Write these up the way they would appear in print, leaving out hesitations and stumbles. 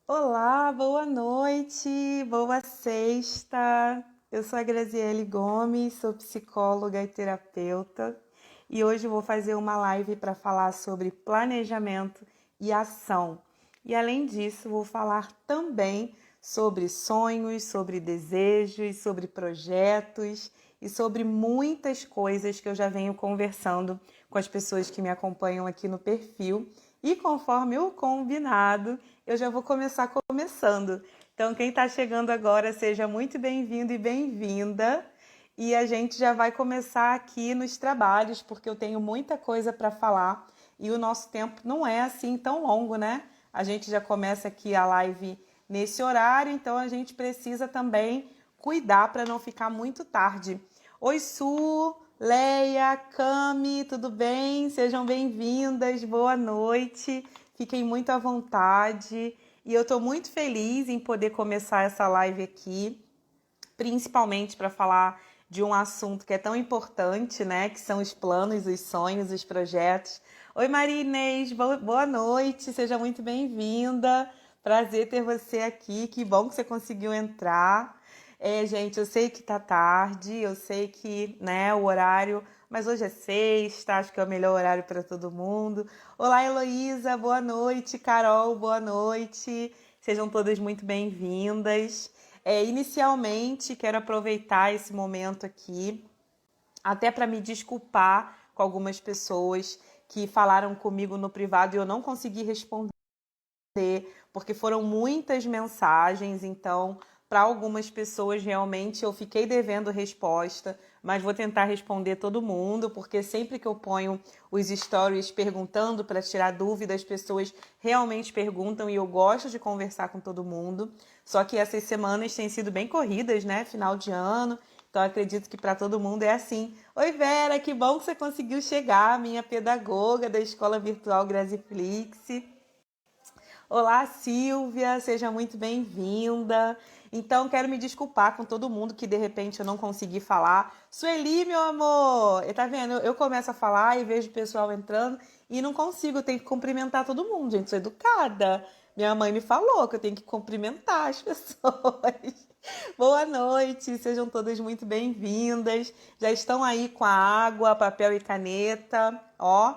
Olá, boa noite, boa sexta. Eu sou a Graziele Gomes, sou psicóloga e terapeuta e hoje vou fazer uma live para falar sobre planejamento e ação. E além disso, vou falar também sobre sonhos, sobre desejos, sobre projetos e sobre muitas coisas que eu já venho conversando com as pessoas que me acompanham aqui no perfil. E conforme o combinado, eu já vou começar começando. Então, quem está chegando agora, seja muito bem-vindo e bem-vinda. E a gente já vai começar aqui nos trabalhos, porque eu tenho muita coisa para falar e o nosso tempo não é assim tão longo, né? A gente já começa aqui a live nesse horário, então a gente precisa também cuidar para não ficar muito tarde. Oi, Su, Leia, Cami, tudo bem? Sejam bem-vindas, boa noite. Fiquem muito à vontade. E eu estou muito feliz em poder começar essa live aqui, principalmente para falar de um assunto que é tão importante, né? Que são os planos, os sonhos, os projetos. Oi, Maria Inês, boa noite, seja muito bem-vinda. Prazer ter você aqui, que bom que você conseguiu entrar. Gente, eu sei que tá tarde, eu sei que, né, o horário, mas hoje é sexta, acho que é o melhor horário para todo mundo. Olá, Heloísa, boa noite. Carol, boa noite. Sejam todas muito bem-vindas. Inicialmente, quero aproveitar esse momento aqui até para me desculpar com algumas pessoas que falaram comigo no privado e eu não consegui responder, porque foram muitas mensagens, então para algumas pessoas realmente eu fiquei devendo resposta, mas vou tentar responder todo mundo, porque sempre que eu ponho os stories perguntando para tirar dúvida, as pessoas realmente perguntam e eu gosto de conversar com todo mundo. Só que essas semanas têm sido bem corridas, né? Final de ano. Então acredito que para todo mundo é assim. Oi, Vera, que bom que você conseguiu chegar, minha pedagoga da Escola Virtual Graziflix. Olá, Silvia, seja muito bem-vinda. Então, quero me desculpar com todo mundo que de repente eu não consegui falar. Sueli, meu amor, tá vendo? Eu começo a falar e vejo o pessoal entrando e não consigo, eu tenho que cumprimentar todo mundo, gente, sou educada. Minha mãe me falou que eu tenho que cumprimentar as pessoas. Boa noite, sejam todas muito bem-vindas. Já estão aí com a água, papel e caneta, ó.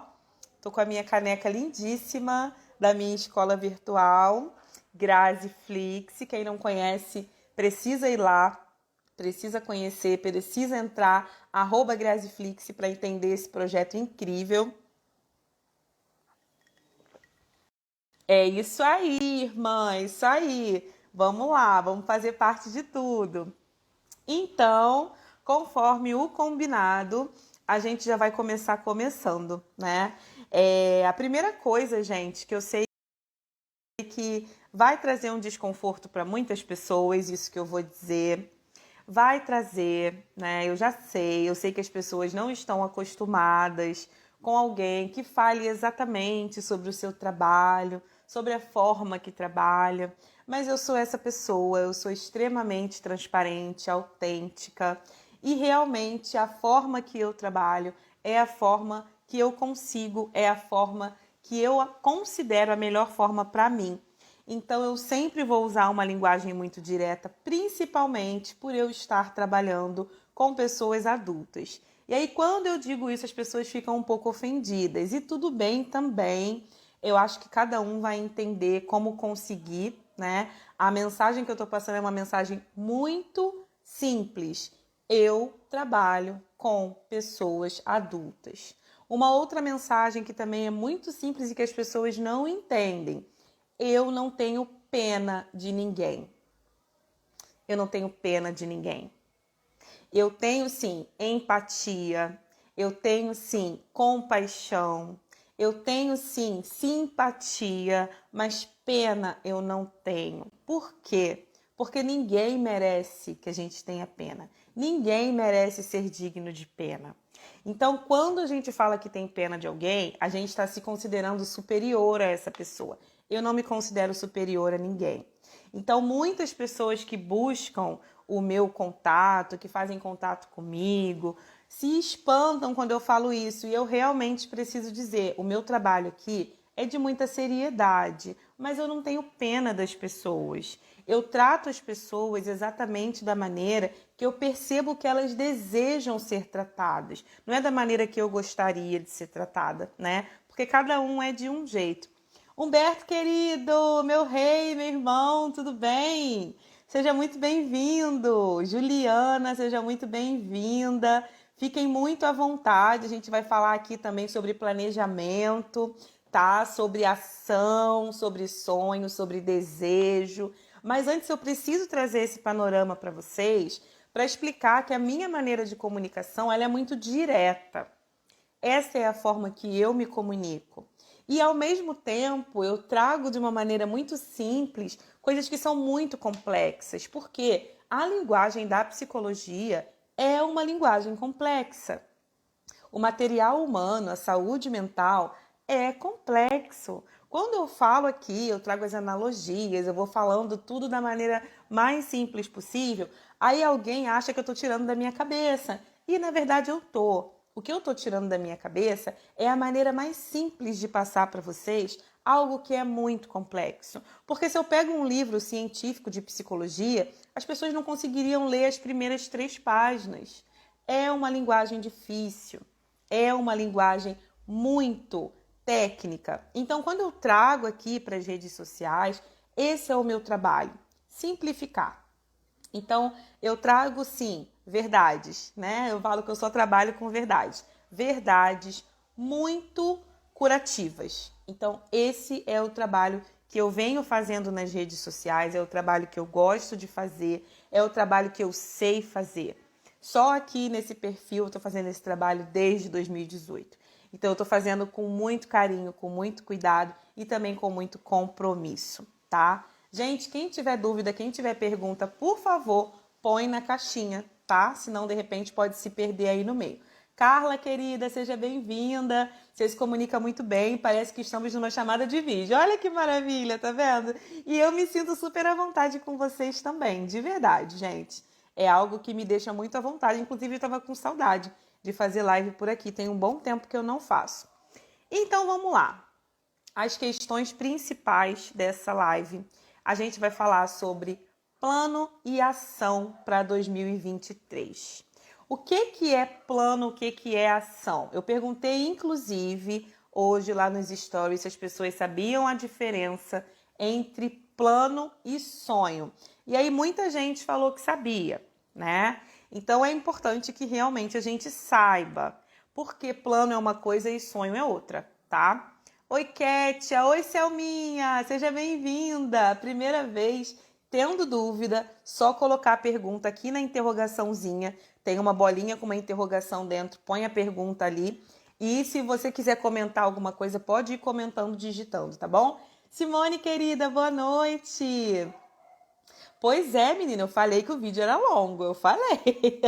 Tô com a minha caneca lindíssima da minha escola virtual, Graziflix. Quem não conhece, precisa ir lá, precisa conhecer, precisa entrar, @Graziflix para entender esse projeto incrível. É isso aí, irmã, isso aí. Vamos lá, vamos fazer parte de tudo. Então, conforme o combinado, a gente já vai começar começando, né? A primeira coisa, gente, que eu sei que vai trazer um desconforto para muitas pessoas, isso que eu vou dizer, vai trazer, né? Eu sei que as pessoas não estão acostumadas com alguém que fale exatamente sobre o seu trabalho, sobre a forma que trabalha, mas eu sou essa pessoa, eu sou extremamente transparente, autêntica e realmente a forma que eu trabalho é a forma que eu consigo, é a forma que eu considero a melhor forma para mim. Então eu sempre vou usar uma linguagem muito direta, principalmente por eu estar trabalhando com pessoas adultas. E aí quando eu digo isso, as pessoas ficam um pouco ofendidas. E tudo bem também. Eu acho que cada um vai entender como conseguir, né? A mensagem que eu estou passando é uma mensagem muito simples. Eu trabalho com pessoas adultas. Uma outra mensagem que também é muito simples e que as pessoas não entendem. Eu não tenho pena de ninguém. Eu não tenho pena de ninguém. Eu tenho sim empatia, eu tenho sim compaixão, eu tenho sim simpatia, mas pena eu não tenho. Por quê? Porque ninguém merece que a gente tenha pena. Ninguém merece ser digno de pena. Então, quando a gente fala que tem pena de alguém, a gente está se considerando superior a essa pessoa. Eu não me considero superior a ninguém. Então, muitas pessoas que buscam o meu contato, que fazem contato comigo, se espantam quando eu falo isso. E eu realmente preciso dizer, o meu trabalho aqui é de muita seriedade. mas eu não tenho pena das pessoas. Eu trato as pessoas exatamente da maneira que eu percebo que elas desejam ser tratadas. Não é da maneira que eu gostaria de ser tratada, né? Porque cada um é de um jeito. Humberto, querido, meu rei, meu irmão, tudo bem? Seja muito bem-vindo. Juliana, seja muito bem-vinda. Fiquem muito à vontade. A gente vai falar aqui também sobre planejamento, tá? Sobre ação, sobre sonho, sobre desejo. Mas antes eu preciso trazer esse panorama para vocês, para explicar que a minha maneira de comunicação, ela é muito direta. Essa é a forma que eu me comunico. E ao mesmo tempo, eu trago de uma maneira muito simples coisas que são muito complexas, porque a linguagem da psicologia é uma linguagem complexa. O material humano, a saúde mental, é complexo. Quando eu falo aqui, eu trago as analogias, eu vou falando tudo da maneira mais simples possível, aí alguém acha que eu estou tirando da minha cabeça. E na verdade eu estou. O que eu estou tirando da minha cabeça é a maneira mais simples de passar para vocês algo que é muito complexo. Porque se eu pego um livro científico de psicologia, as pessoas não conseguiriam ler as primeiras 3 páginas. É uma linguagem difícil, é uma linguagem muito técnica. Então, quando eu trago aqui para as redes sociais, esse é o meu trabalho, simplificar. Então, eu trago, sim, verdades, né? Eu falo que eu só trabalho com verdades. Verdades muito curativas. Então, esse é o trabalho que eu venho fazendo nas redes sociais, é o trabalho que eu gosto de fazer, é o trabalho que eu sei fazer. Só aqui nesse perfil eu estou fazendo esse trabalho desde 2018. Então, eu estou fazendo com muito carinho, com muito cuidado e também com muito compromisso, tá? Gente, quem tiver dúvida, quem tiver pergunta, por favor, põe na caixinha, tá? Senão, de repente, pode se perder aí no meio. Carla, querida, seja bem-vinda. Você se comunica muito bem, parece que estamos numa chamada de vídeo. Olha que maravilha, tá vendo? E eu me sinto super à vontade com vocês também, de verdade, gente. É algo que me deixa muito à vontade. Inclusive, eu estava com saudade de fazer live por aqui. Tem um bom tempo que eu não faço. Então, vamos lá. As questões principais dessa live. A gente vai falar sobre plano e ação para 2023. O que é plano, o que é ação? Eu perguntei, inclusive, hoje lá nos stories, se as pessoas sabiam a diferença entre plano e sonho. E aí muita gente falou que sabia, né? Então é importante que realmente a gente saiba, porque plano é uma coisa e sonho é outra, tá? Oi, Kétia. Oi, Selminha. Seja bem-vinda. Primeira vez, tendo dúvida, só colocar a pergunta aqui na interrogaçãozinha. Tem uma bolinha com uma interrogação dentro. Põe a pergunta ali. E se você quiser comentar alguma coisa, pode ir comentando, digitando, tá bom? Simone, querida, boa noite. Pois é, menina, eu falei que o vídeo era longo. Eu falei.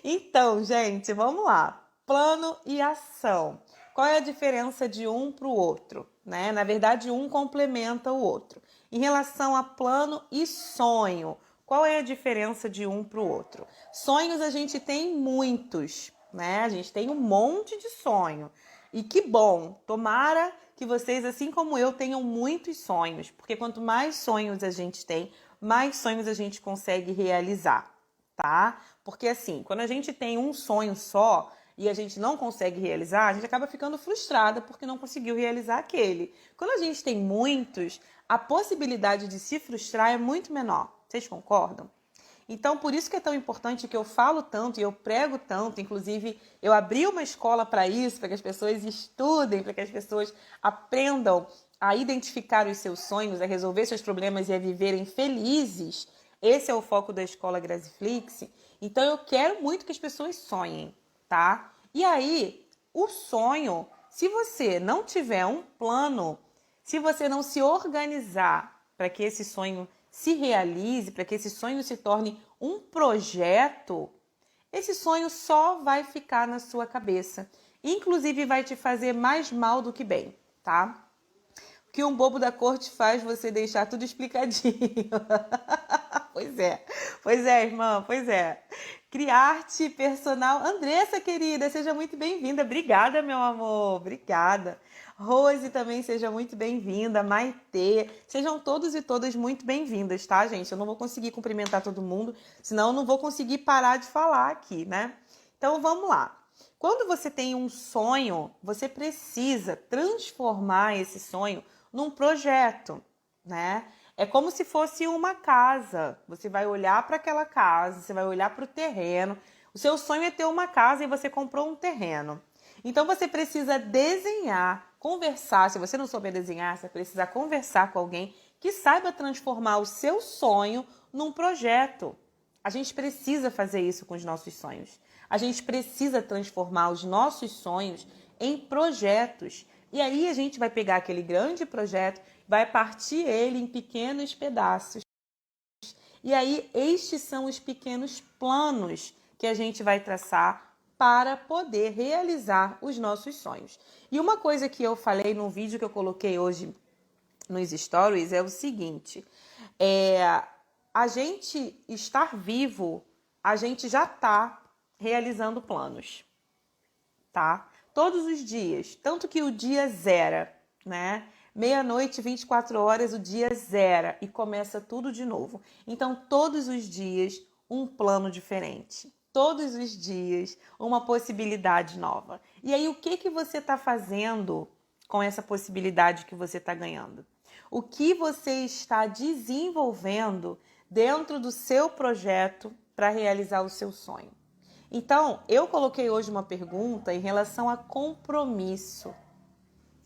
Então, gente, vamos lá. Plano e ação. Qual é a diferença de um para o outro, né? Na verdade, um complementa o outro. Em relação a plano e sonho, qual é a diferença de um para o outro? Sonhos a gente tem muitos, né? A gente tem um monte de sonho. E que bom! Tomara que vocês, assim como eu, tenham muitos sonhos, porque quanto mais sonhos a gente tem, mais sonhos a gente consegue realizar, tá? Porque assim, quando a gente tem um sonho só e a gente não consegue realizar, a gente acaba ficando frustrada porque não conseguiu realizar aquele. Quando a gente tem muitos, a possibilidade de se frustrar é muito menor. Vocês concordam? Então, por isso que é tão importante que eu falo tanto e eu prego tanto. Inclusive, eu abri uma escola para isso, para que as pessoas estudem, para que as pessoas aprendam a identificar os seus sonhos, a resolver seus problemas e a viverem felizes. Esse é o foco da escola Graziflix. Então, eu quero muito que as pessoas sonhem, tá? E aí, o sonho, se você não tiver um plano, se você não se organizar para que esse sonho se realize, para que esse sonho se torne um projeto, esse sonho só vai ficar na sua cabeça. Inclusive vai te fazer mais mal do que bem, tá? O que um bobo da corte faz você deixar tudo explicadinho. Pois é, irmã, pois é. Criarte personal. Andressa, querida, seja muito bem-vinda. Obrigada, meu amor, obrigada. Rose também seja muito bem-vinda, Maitê, sejam todos e todas muito bem-vindas, tá, gente? Eu não vou conseguir cumprimentar todo mundo, senão eu não vou conseguir parar de falar aqui, né? Então vamos lá. Quando você tem um sonho, você precisa transformar esse sonho num projeto, né? É como se fosse uma casa. Você vai olhar para aquela casa, você vai olhar para o terreno. O seu sonho é ter uma casa e você comprou um terreno. Então você precisa desenhar, conversar. Se você não souber desenhar, você precisa conversar com alguém que saiba transformar o seu sonho num projeto. A gente precisa fazer isso com os nossos sonhos. A gente precisa transformar os nossos sonhos em projetos. E aí a gente vai pegar aquele grande projeto, vai partir ele em pequenos pedaços. E aí estes são os pequenos planos que a gente vai traçar para poder realizar os nossos sonhos. E uma coisa que eu falei no vídeo que eu coloquei hoje nos stories é o seguinte: a gente estar vivo, a gente já está realizando planos, tá? Todos os dias, tanto que o dia zera, né? Meia-noite, 24 horas, o dia zera e começa tudo de novo. Então, todos os dias, um plano diferente. Todos os dias, uma possibilidade nova. E aí, o que você está fazendo com essa possibilidade que você está ganhando? O que você está desenvolvendo dentro do seu projeto para realizar o seu sonho? Então, eu coloquei hoje uma pergunta em relação a compromisso.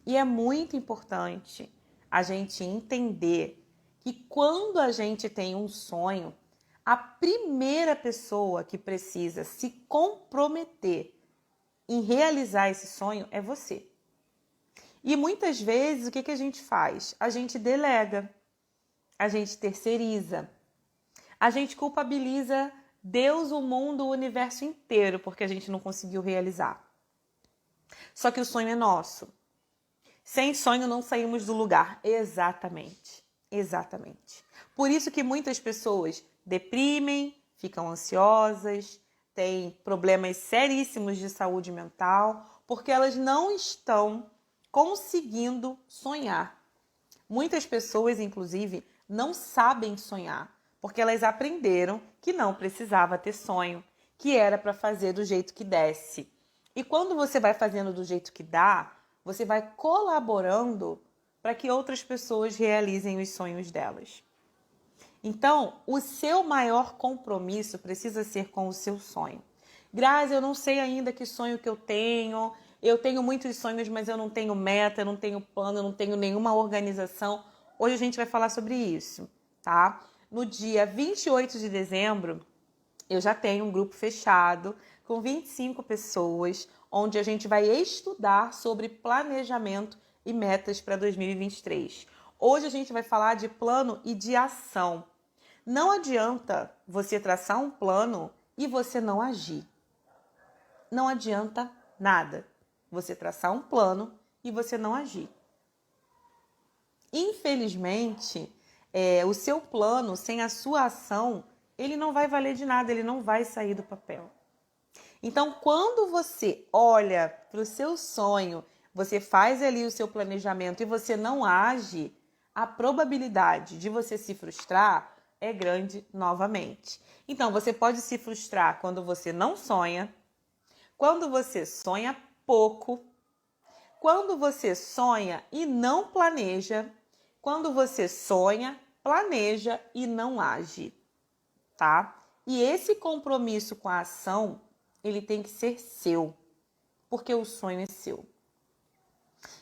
E é muito importante a gente entender que quando a gente tem um sonho, a primeira pessoa que precisa se comprometer em realizar esse sonho é você. E muitas vezes o que a gente faz? A gente delega, a gente terceiriza, a gente culpabiliza Deus, o mundo, o universo inteiro porque a gente não conseguiu realizar. Só que o sonho é nosso. Sem sonho não saímos do lugar. Exatamente. Exatamente. Por isso que muitas pessoas deprimem, ficam ansiosas, têm problemas seríssimos de saúde mental, porque elas não estão conseguindo sonhar. Muitas pessoas, inclusive, não sabem sonhar, porque elas aprenderam que não precisava ter sonho, que era para fazer do jeito que desse. E quando você vai fazendo do jeito que dá, você vai colaborando para que outras pessoas realizem os sonhos delas. Então, o seu maior compromisso precisa ser com o seu sonho. Grazi, eu não sei ainda que sonho que eu tenho. Eu tenho muitos sonhos, mas eu não tenho meta, eu não tenho plano, eu não tenho nenhuma organização. Hoje a gente vai falar sobre isso, tá? No dia 28 de dezembro, eu já tenho um grupo fechado com 25 pessoas, onde a gente vai estudar sobre planejamento e metas para 2023. Hoje a gente vai falar de plano e de ação. Não adianta você traçar um plano e você não agir. Não adianta nada você traçar um plano e você não agir. Infelizmente, o seu plano, sem a sua ação, ele não vai valer de nada, ele não vai sair do papel. Então, quando você olha para o seu sonho, você faz ali o seu planejamento e você não age, a probabilidade de você se frustrar é grande novamente. Então, você pode se frustrar quando você não sonha, quando você sonha pouco, quando você sonha e não planeja, quando você sonha, planeja e não age, tá? E esse compromisso com a ação, ele tem que ser seu, porque o sonho é seu.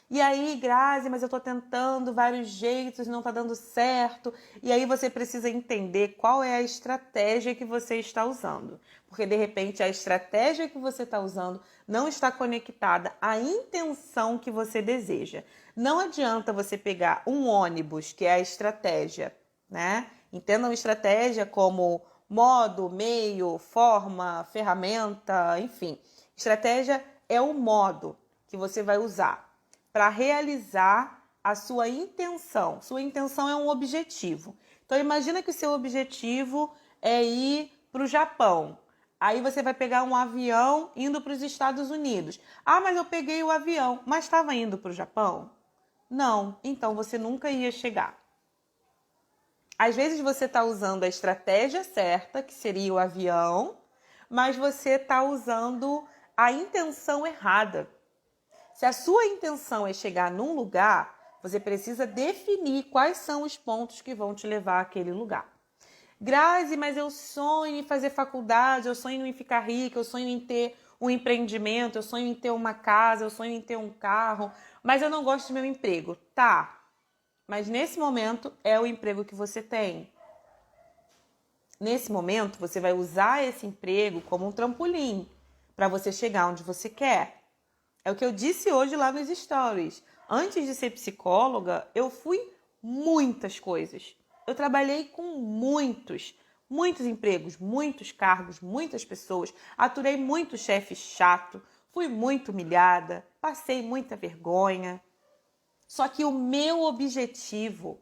E aí, Grazi, mas eu tô tentando vários jeitos, não tá dando certo. E aí você precisa entender qual é a estratégia que você está usando. Porque, de repente, a estratégia que você está usando não está conectada à intenção que você deseja. Não adianta você pegar um ônibus, que é a estratégia, né? Entendam estratégia como modo, meio, forma, ferramenta, enfim. Estratégia é o modo que você vai usar para realizar a sua intenção. Sua intenção é um objetivo. Então, imagina que o seu objetivo é ir para o Japão. Aí você vai pegar um avião indo para os Estados Unidos. Ah, mas eu peguei o avião, mas estava indo para o Japão? Não, então você nunca ia chegar. Às vezes você está usando a estratégia certa, que seria o avião, mas você está usando a intenção errada. Se a sua intenção é chegar num lugar, você precisa definir quais são os pontos que vão te levar àquele lugar. Grazi, mas eu sonho em fazer faculdade, eu sonho em ficar rica, eu sonho em ter um empreendimento, eu sonho em ter uma casa, eu sonho em ter um carro, mas eu não gosto do meu emprego. Tá, mas nesse momento é o emprego que você tem. Nesse momento, você vai usar esse emprego como um trampolim para você chegar onde você quer. É o que eu disse hoje lá nos stories. Antes de ser psicóloga, eu fui muitas coisas. Eu trabalhei com muitos empregos, muitos cargos, muitas pessoas. Aturei muito chefe chato, fui muito humilhada, passei muita vergonha. Só que o meu objetivo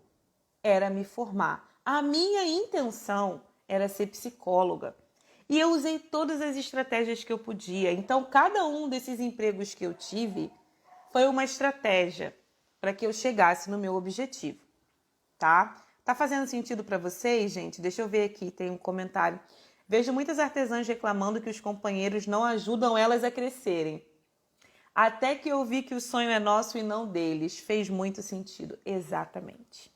era me formar. A minha intenção era ser psicóloga. E eu usei todas as estratégias que eu podia. Então, cada um desses empregos que eu tive foi uma estratégia para que eu chegasse no meu objetivo, tá? Tá fazendo sentido para vocês, gente? Deixa eu ver aqui, tem um comentário. Vejo muitas artesãs reclamando que os companheiros não ajudam elas a crescerem. Até que eu vi que o sonho é nosso e não deles. Fez muito sentido. Exatamente.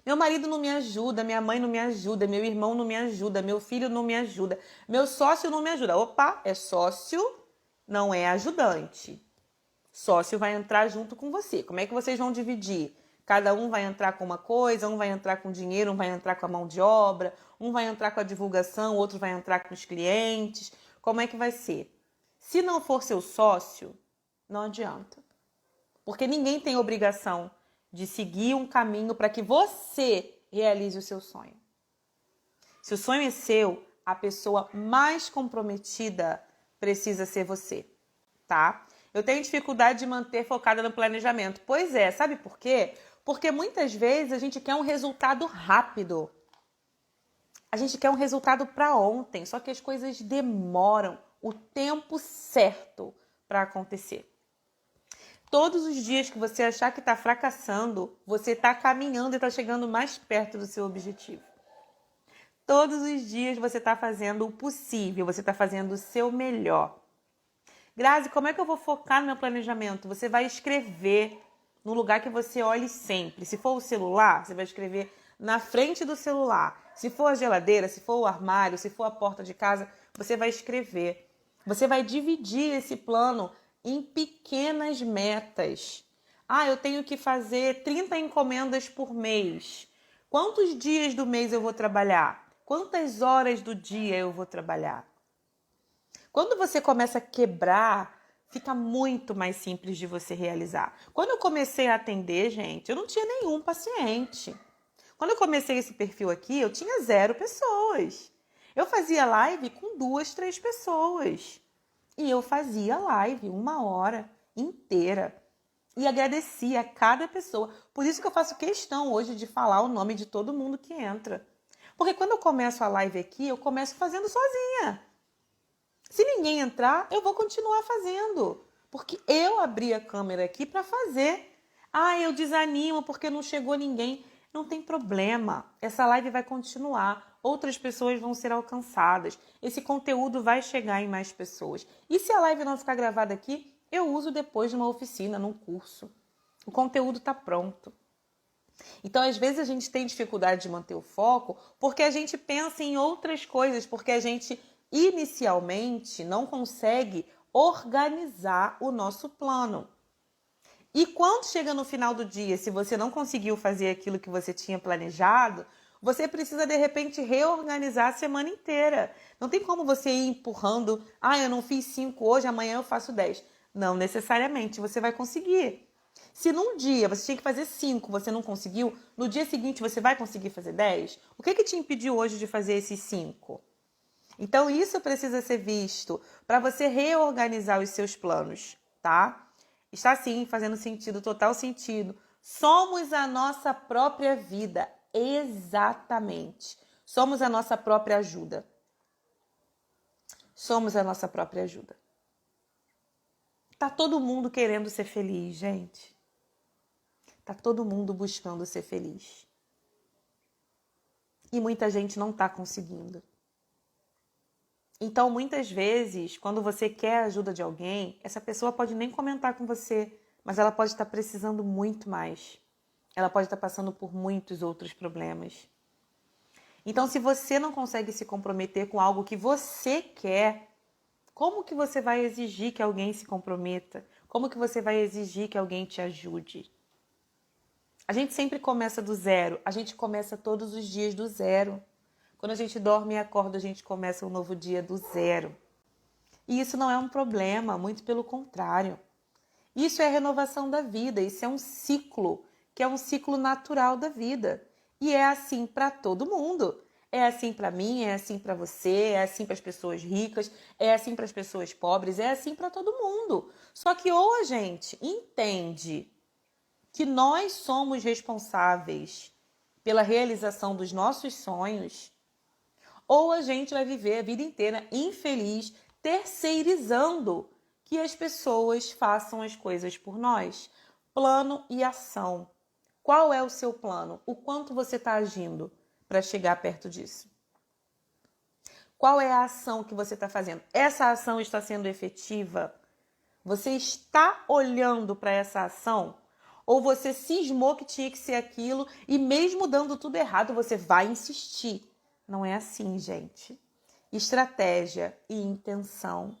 Meu marido não me ajuda, minha mãe não me ajuda, meu irmão não me ajuda, meu filho não me ajuda, meu sócio não me ajuda. Opa, é sócio, não é ajudante. Sócio vai entrar junto com você. Como é que vocês vão dividir? Cada um vai entrar com uma coisa, um vai entrar com dinheiro, um vai entrar com a mão de obra, um vai entrar com a divulgação, outro vai entrar com os clientes. Como é que vai ser? Se não for seu sócio, não adianta. Porque ninguém tem obrigação de seguir um caminho para que você realize o seu sonho. Se o sonho é seu, a pessoa mais comprometida precisa ser você, tá? Eu tenho dificuldade de manter focada no planejamento. Pois é, sabe por quê? Porque muitas vezes a gente quer um resultado rápido. A gente quer um resultado para ontem, só que as coisas demoram o tempo certo para acontecer. Todos os dias que você achar que está fracassando, você está caminhando e está chegando mais perto do seu objetivo. Todos os dias você está fazendo o possível, você está fazendo o seu melhor. Grazi, como é que eu vou focar no meu planejamento? Você vai escrever no lugar que você olhe sempre. Se for o celular, você vai escrever na frente do celular. Se for a geladeira, se for o armário, se for a porta de casa, você vai escrever. Você vai dividir esse plano em pequenas metas. Ah, eu tenho que fazer 30 encomendas por mês. Quantos dias do mês eu vou trabalhar? Quantas horas do dia eu vou trabalhar? Quando você começa a quebrar, fica muito mais simples de você realizar. Quando eu comecei a atender, gente, eu não tinha nenhum paciente. Quando eu comecei esse perfil aqui, eu tinha 0 pessoas. Eu fazia live com 2, 3 pessoas. E eu fazia live 1 hora inteira. E agradecia a cada pessoa. Por isso que eu faço questão hoje de falar o nome de todo mundo que entra. Porque quando eu começo a live aqui, eu começo fazendo sozinha. Se ninguém entrar, eu vou continuar fazendo. Porque eu abri a câmera aqui para fazer. Ah, eu desanimo porque não chegou ninguém. Não tem problema. Essa live vai continuar. Outras pessoas vão ser alcançadas. Esse conteúdo vai chegar em mais pessoas. E se a live não ficar gravada aqui, eu uso depois numa oficina, num curso. O conteúdo está pronto. Então, às vezes, a gente tem dificuldade de manter o foco porque a gente pensa em outras coisas, porque a gente inicialmente não consegue organizar o nosso plano. E quando chega no final do dia, se você não conseguiu fazer aquilo que você tinha planejado, você precisa, de repente, reorganizar a semana inteira. Não tem como você ir empurrando, eu não fiz 5 hoje, amanhã eu faço 10. Não necessariamente, você vai conseguir. Se num dia você tinha que fazer 5, você não conseguiu, no dia seguinte você vai conseguir fazer 10? O que te impediu hoje de fazer esses 5? Então, isso precisa ser visto para você reorganizar os seus planos, tá? Está sim fazendo sentido, total sentido. Somos a nossa própria vida, exatamente. Somos a nossa própria ajuda. somos a nossa própria ajuda. Tá todo mundo querendo ser feliz, gente. Tá todo mundo buscando ser feliz. E muita gente não tá conseguindo. Então, muitas vezes, quando você quer a ajuda de alguém, essa pessoa pode nem comentar com você, mas ela pode estar precisando muito mais. Ela pode estar passando por muitos outros problemas. Então, se você não consegue se comprometer com algo que você quer, como que você vai exigir que alguém se comprometa? Como que você vai exigir que alguém te ajude? A gente sempre começa do zero. A gente começa todos os dias do zero. Quando a gente dorme e acorda, a gente começa um novo dia do zero. E isso não é um problema, muito pelo contrário. Isso é a renovação da vida, isso é um ciclo, que é um ciclo natural da vida. E é assim para todo mundo. É assim para mim, é assim para você, é assim para as pessoas ricas, é assim para as pessoas pobres, é assim para todo mundo. Só que ou a gente entende que nós somos responsáveis pela realização dos nossos sonhos, ou a gente vai viver a vida inteira infeliz, terceirizando que as pessoas façam as coisas por nós. Plano e ação. Qual é o seu plano? O quanto você está agindo para chegar perto disso? Qual é a ação que você está fazendo? Essa ação está sendo efetiva? Você está olhando para essa ação? Ou você cismou que tinha que ser aquilo e mesmo dando tudo errado, você vai insistir? Não é assim, gente. Estratégia e intenção.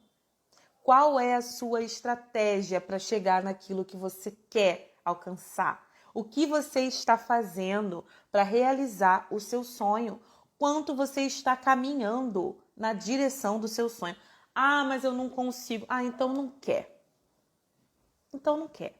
Qual é a sua estratégia para chegar naquilo que você quer alcançar? O que você está fazendo para realizar o seu sonho? Quanto você está caminhando na direção do seu sonho? Ah, mas eu não consigo. Ah, então não quer. Então não quer.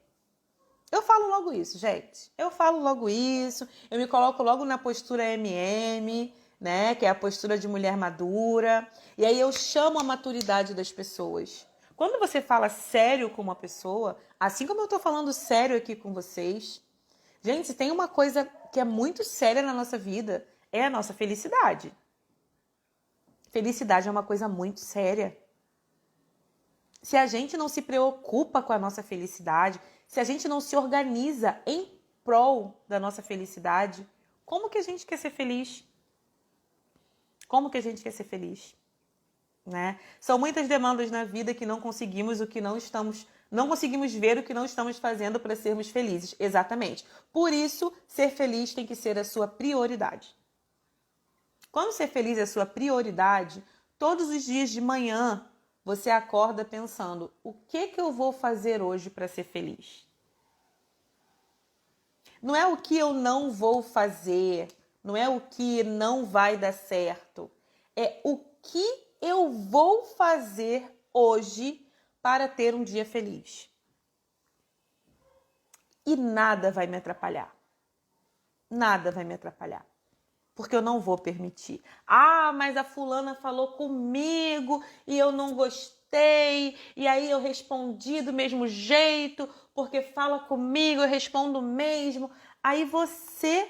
Eu falo logo isso, gente. Eu falo logo isso. Eu me coloco logo na postura MM, né? Que é a postura de mulher madura. E aí eu chamo a maturidade das pessoas. Quando você fala sério com uma pessoa, assim como eu tô falando sério aqui com vocês, gente, se tem uma coisa que é muito séria na nossa vida, é a nossa felicidade. Felicidade é uma coisa muito séria. Se a gente não se preocupa com a nossa felicidade, se a gente não se organiza em prol da nossa felicidade, como que a gente quer ser feliz? Como que a gente quer ser feliz? Né? São muitas demandas na vida que não conseguimos não conseguimos ver o que não estamos fazendo para sermos felizes. Exatamente. Por isso, ser feliz tem que ser a sua prioridade. Quando ser feliz é a sua prioridade, todos os dias de manhã você acorda pensando: o que eu vou fazer hoje para ser feliz? Não é o que eu não vou fazer, não é o que não vai dar certo. É o que eu vou fazer hoje para ter um dia feliz. E nada vai me atrapalhar. Nada vai me atrapalhar. Porque eu não vou permitir. Ah, mas a fulana falou comigo e eu não gostei. E aí eu respondi do mesmo jeito, porque fala comigo, eu respondo mesmo. Aí você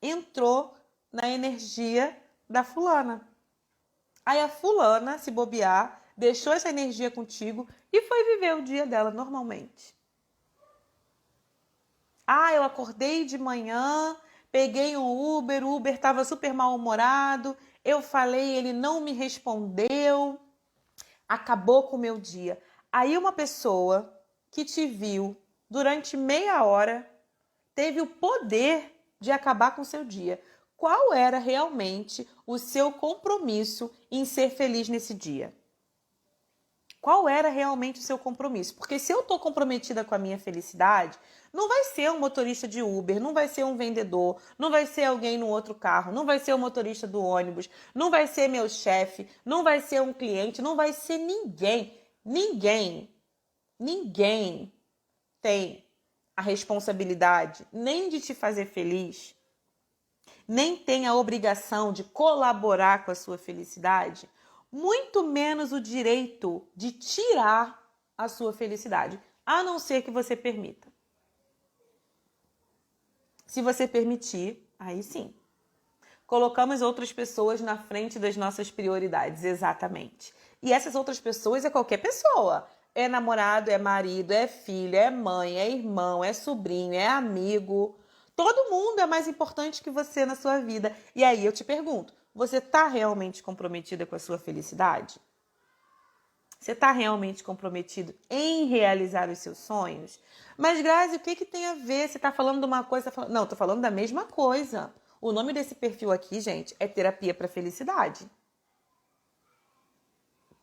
entrou na energia da fulana. Aí a fulana, se bobear, deixou essa energia contigo e foi viver o dia dela normalmente. Ah, eu acordei de manhã, peguei um Uber, o Uber estava super mal-humorado, eu falei, ele não me respondeu, acabou com o meu dia. Aí uma pessoa que te viu durante meia hora teve o poder de acabar com o seu dia. Qual era realmente o seu compromisso em ser feliz nesse dia? Qual era realmente o seu compromisso? Porque se eu estou comprometida com a minha felicidade, não vai ser um motorista de Uber, não vai ser um vendedor, não vai ser alguém no outro carro, não vai ser o motorista do ônibus, não vai ser meu chefe, não vai ser um cliente, não vai ser ninguém. Ninguém tem a responsabilidade nem de te fazer feliz, nem tem a obrigação de colaborar com a sua felicidade, muito menos o direito de tirar a sua felicidade, a não ser que você permita. Se você permitir, aí sim. Colocamos outras pessoas na frente das nossas prioridades, exatamente. E essas outras pessoas é qualquer pessoa. É namorado, é marido, é filho, é mãe, é irmão, é sobrinho, é amigo. Todo mundo é mais importante que você na sua vida. E aí eu te pergunto, você está realmente comprometida com a sua felicidade? Você está realmente comprometido em realizar os seus sonhos? Mas, Grazi, o que tem a ver? Você está falando de uma coisa... Não, estou falando da mesma coisa. O nome desse perfil aqui, gente, é Terapia para Felicidade.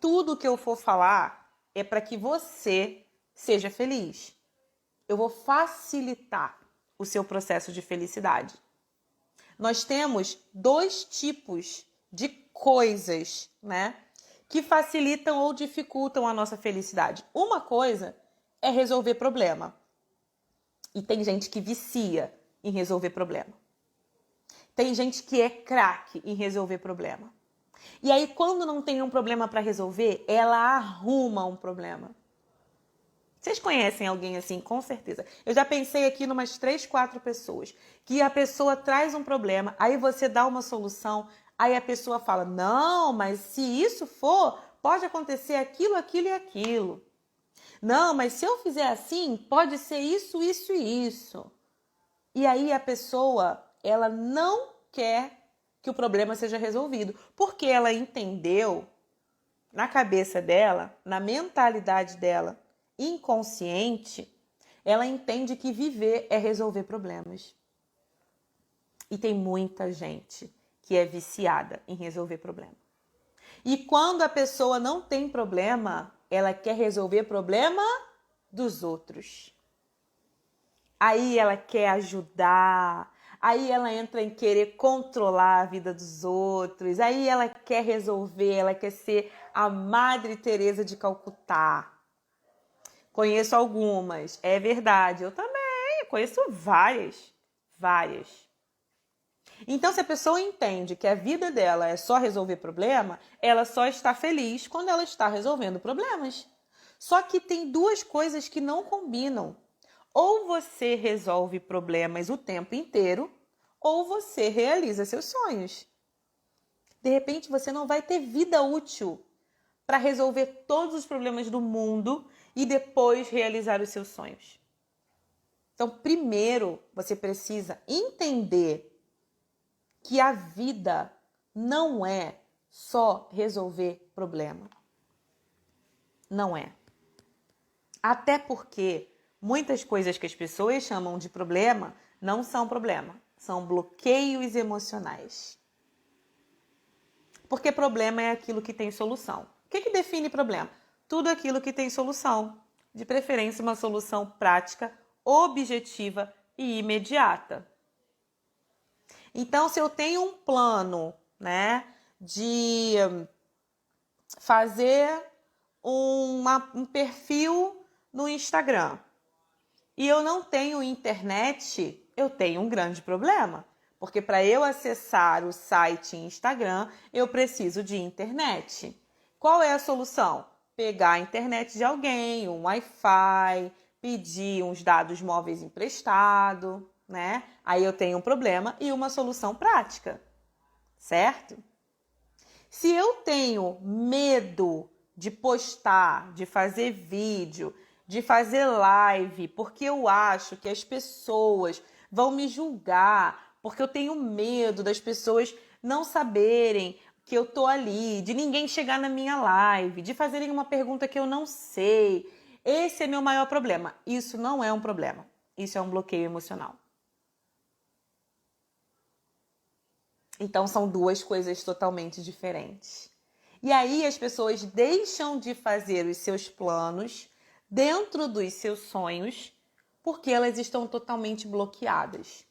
Tudo que eu for falar é para que você seja feliz. Eu vou facilitar o seu processo de felicidade. Nós temos dois tipos de coisas, né, que facilitam ou dificultam a nossa felicidade. Uma coisa é resolver problema. E tem gente que vicia em resolver problema. Tem gente que é craque em resolver problema. E aí, quando não tem um problema para resolver, ela arruma um problema. Vocês conhecem alguém assim, com certeza. Eu já pensei aqui em umas 3, 4 pessoas. Que a pessoa traz um problema, aí você dá uma solução, aí a pessoa fala, não, mas se isso for, pode acontecer aquilo, aquilo e aquilo. Não, mas se eu fizer assim, pode ser isso, isso e isso. E aí a pessoa, ela não quer que o problema seja resolvido, porque ela entendeu na cabeça dela, na mentalidade dela, inconsciente, ela entende que viver é resolver problemas. E tem muita gente que é viciada em resolver problema. E quando a pessoa não tem problema, ela quer resolver problema dos outros. Aí ela quer ajudar, aí ela entra em querer controlar a vida dos outros, aí ela quer resolver, ela quer ser a Madre Teresa de Calcutá. Conheço algumas, é verdade, eu também conheço várias. Então, se a pessoa entende que a vida dela é só resolver problema, ela só está feliz quando ela está resolvendo problemas. Só que tem duas coisas que não combinam. Ou você resolve problemas o tempo inteiro, ou você realiza seus sonhos. De repente, você não vai ter vida útil para resolver todos os problemas do mundo e depois realizar os seus sonhos. Então, primeiro, você precisa entender que a vida não é só resolver problema. Não é. Até porque muitas coisas que as pessoas chamam de problema não são problema, são bloqueios emocionais. Porque problema é aquilo que tem solução. O que define problema? Tudo aquilo que tem solução. De preferência, uma solução prática, objetiva e imediata. Então, se eu tenho um plano, né, de fazer um perfil no Instagram e eu não tenho internet, eu tenho um grande problema. Porque para eu acessar o site Instagram, eu preciso de internet. Qual é a solução? Pegar a internet de alguém, um Wi-Fi, pedir uns dados móveis emprestados, né? Aí eu tenho um problema e uma solução prática, certo? Se eu tenho medo de postar, de fazer vídeo, de fazer live, porque eu acho que as pessoas vão me julgar, porque eu tenho medo das pessoas não saberem que eu tô ali, de ninguém chegar na minha live, de fazerem uma pergunta que eu não sei. Esse é meu maior problema. Isso não é um problema. Isso é um bloqueio emocional. Então, são duas coisas totalmente diferentes. E aí, as pessoas deixam de fazer os seus planos dentro dos seus sonhos porque elas estão totalmente bloqueadas.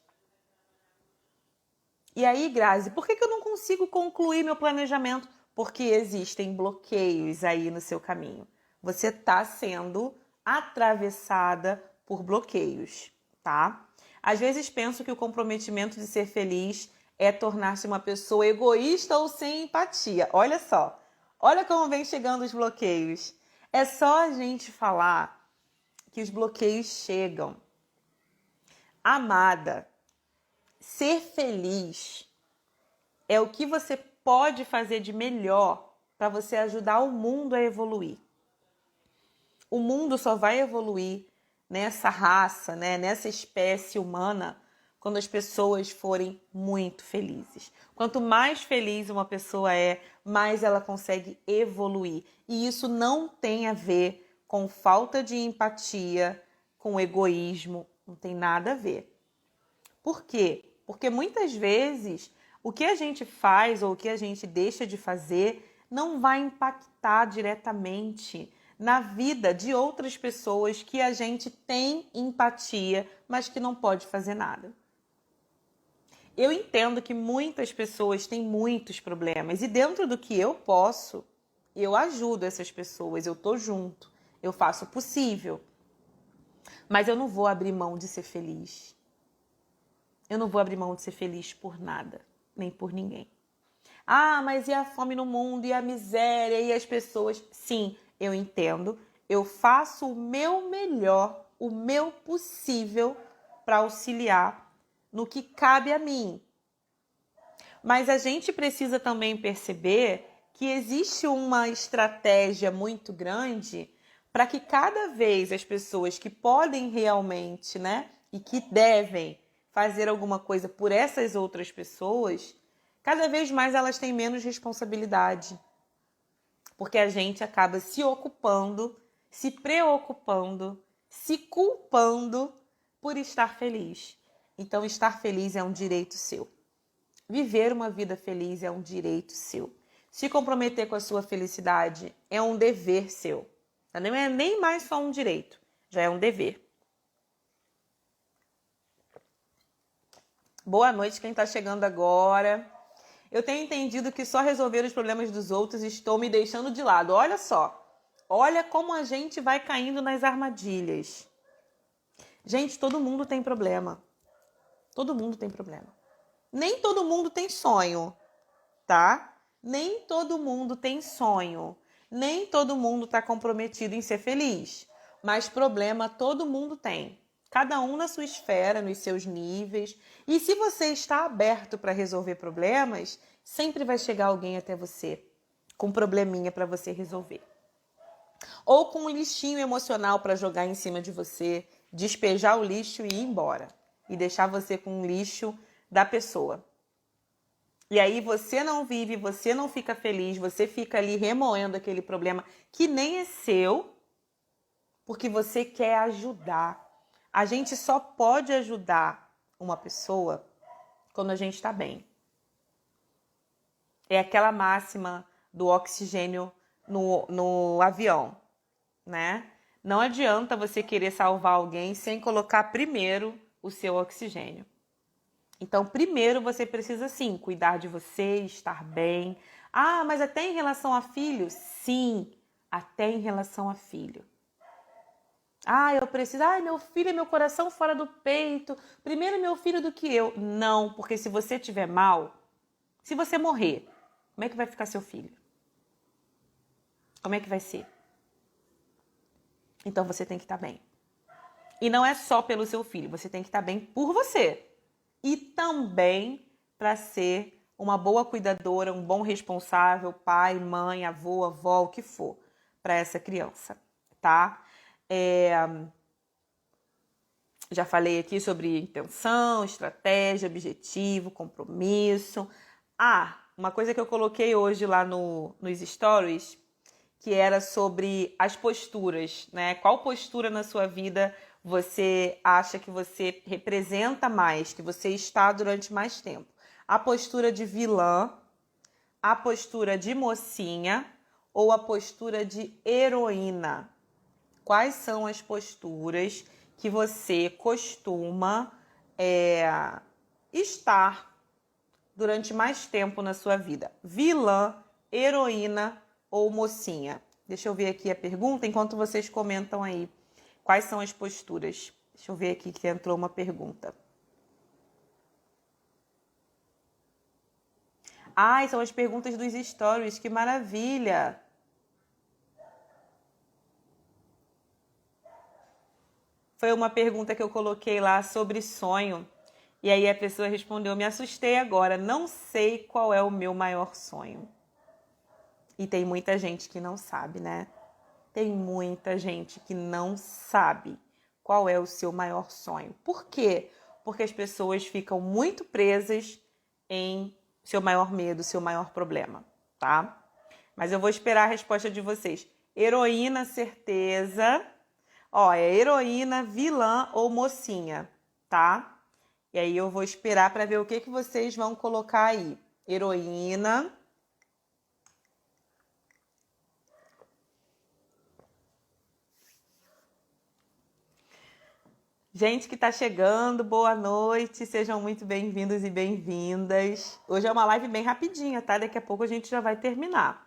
E aí, Grazi, por que eu não consigo concluir meu planejamento? Porque existem bloqueios aí no seu caminho. Você está sendo atravessada por bloqueios, tá? Às vezes penso que o comprometimento de ser feliz é tornar-se uma pessoa egoísta ou sem empatia. Olha só, olha como vem chegando os bloqueios. É só a gente falar que os bloqueios chegam. Amada, ser feliz É o que você pode fazer de melhor para você ajudar o mundo a evoluir. O mundo só vai evoluir nessa raça, né, nessa espécie humana, quando as pessoas forem muito felizes. Quanto mais feliz uma pessoa é, mais ela consegue evoluir. E isso não tem a ver com falta de empatia, com egoísmo, não tem nada a ver. Por quê? Porque muitas vezes o que a gente faz ou o que a gente deixa de fazer não vai impactar diretamente na vida de outras pessoas que a gente tem empatia, mas que não pode fazer nada. Eu entendo que muitas pessoas têm muitos problemas e dentro do que eu posso, eu ajudo essas pessoas, eu tô junto, eu faço o possível. Mas eu não vou abrir mão de ser feliz. Eu não vou abrir mão de ser feliz por nada, nem por ninguém. Ah, mas e a fome no mundo, e a miséria, e as pessoas? Sim, eu entendo. Eu faço o meu melhor, o meu possível para auxiliar no que cabe a mim. Mas a gente precisa também perceber que existe uma estratégia muito grande para que cada vez as pessoas que podem realmente, né, e que devem fazer alguma coisa por essas outras pessoas, cada vez mais elas têm menos responsabilidade. Porque a gente acaba se ocupando, se preocupando, se culpando por estar feliz. Então, estar feliz é um direito seu. Viver uma vida feliz é um direito seu. Se comprometer com a sua felicidade é um dever seu. Não é nem mais só um direito, já é um dever. Boa noite quem está chegando agora. Eu tenho entendido que só resolver os problemas dos outros estou me deixando de lado. Olha só. Olha como a gente vai caindo nas armadilhas. Gente, todo mundo tem problema. Todo mundo tem problema. Nem todo mundo tem sonho, tá? Nem todo mundo tem sonho. Nem todo mundo está comprometido em ser feliz. Mas problema todo mundo tem. Cada um na sua esfera, nos seus níveis. E se você está aberto para resolver problemas, sempre vai chegar alguém até você com um probleminha para você resolver. Ou com um lixinho emocional para jogar em cima de você, despejar o lixo e ir embora. E deixar você com o lixo da pessoa. E aí você não vive, você não fica feliz, você fica ali remoendo aquele problema que nem é seu, porque você quer ajudar. A gente só pode ajudar uma pessoa quando a gente está bem. É aquela máxima do oxigênio no avião, né? Não adianta você querer salvar alguém sem colocar primeiro o seu oxigênio. Então, primeiro você precisa, sim, cuidar de você, estar bem. Ah, mas até em relação a filho? Sim, até em relação a filho. Ah, eu preciso... Ah, meu filho é meu coração fora do peito. Primeiro meu filho do que eu. Não, porque se você estiver mal, se você morrer, como é que vai ficar seu filho? Como é que vai ser? Então, você tem que estar bem. E não é só pelo seu filho, você tem que estar bem por você. E também para ser uma boa cuidadora, um bom responsável, pai, mãe, avô, avó, o que for, para essa criança, tá? Já falei aqui sobre intenção, estratégia, objetivo, compromisso. Ah, uma coisa que eu coloquei hoje lá nos stories, que era sobre as posturas, né? Qual postura na sua vida você acha que você representa mais, que você está durante mais tempo? A postura de vilã, a postura de mocinha ou a postura de heroína? Quais são as posturas que você costuma estar durante mais tempo na sua vida? Vilã, heroína ou mocinha? Deixa eu ver aqui a pergunta enquanto vocês comentam aí. Quais são as posturas? Deixa eu ver aqui que entrou uma pergunta. Ai, são as perguntas dos stories, que maravilha! Foi uma pergunta que eu coloquei lá sobre sonho. E aí a pessoa respondeu: me assustei agora, não sei qual é o meu maior sonho. E tem muita gente que não sabe, né? Tem muita gente que não sabe qual é o seu maior sonho. Por quê? Porque as pessoas ficam muito presas em seu maior medo, seu maior problema, tá? Mas eu vou esperar a resposta de vocês. Heroína, certeza. Ó, é heroína, vilã ou mocinha, tá? E aí eu vou esperar para ver o que vocês vão colocar aí. Heroína. Gente que está chegando, boa noite, sejam muito bem-vindos e bem-vindas. Hoje é uma live bem rapidinha, tá? Daqui a pouco a gente já vai terminar.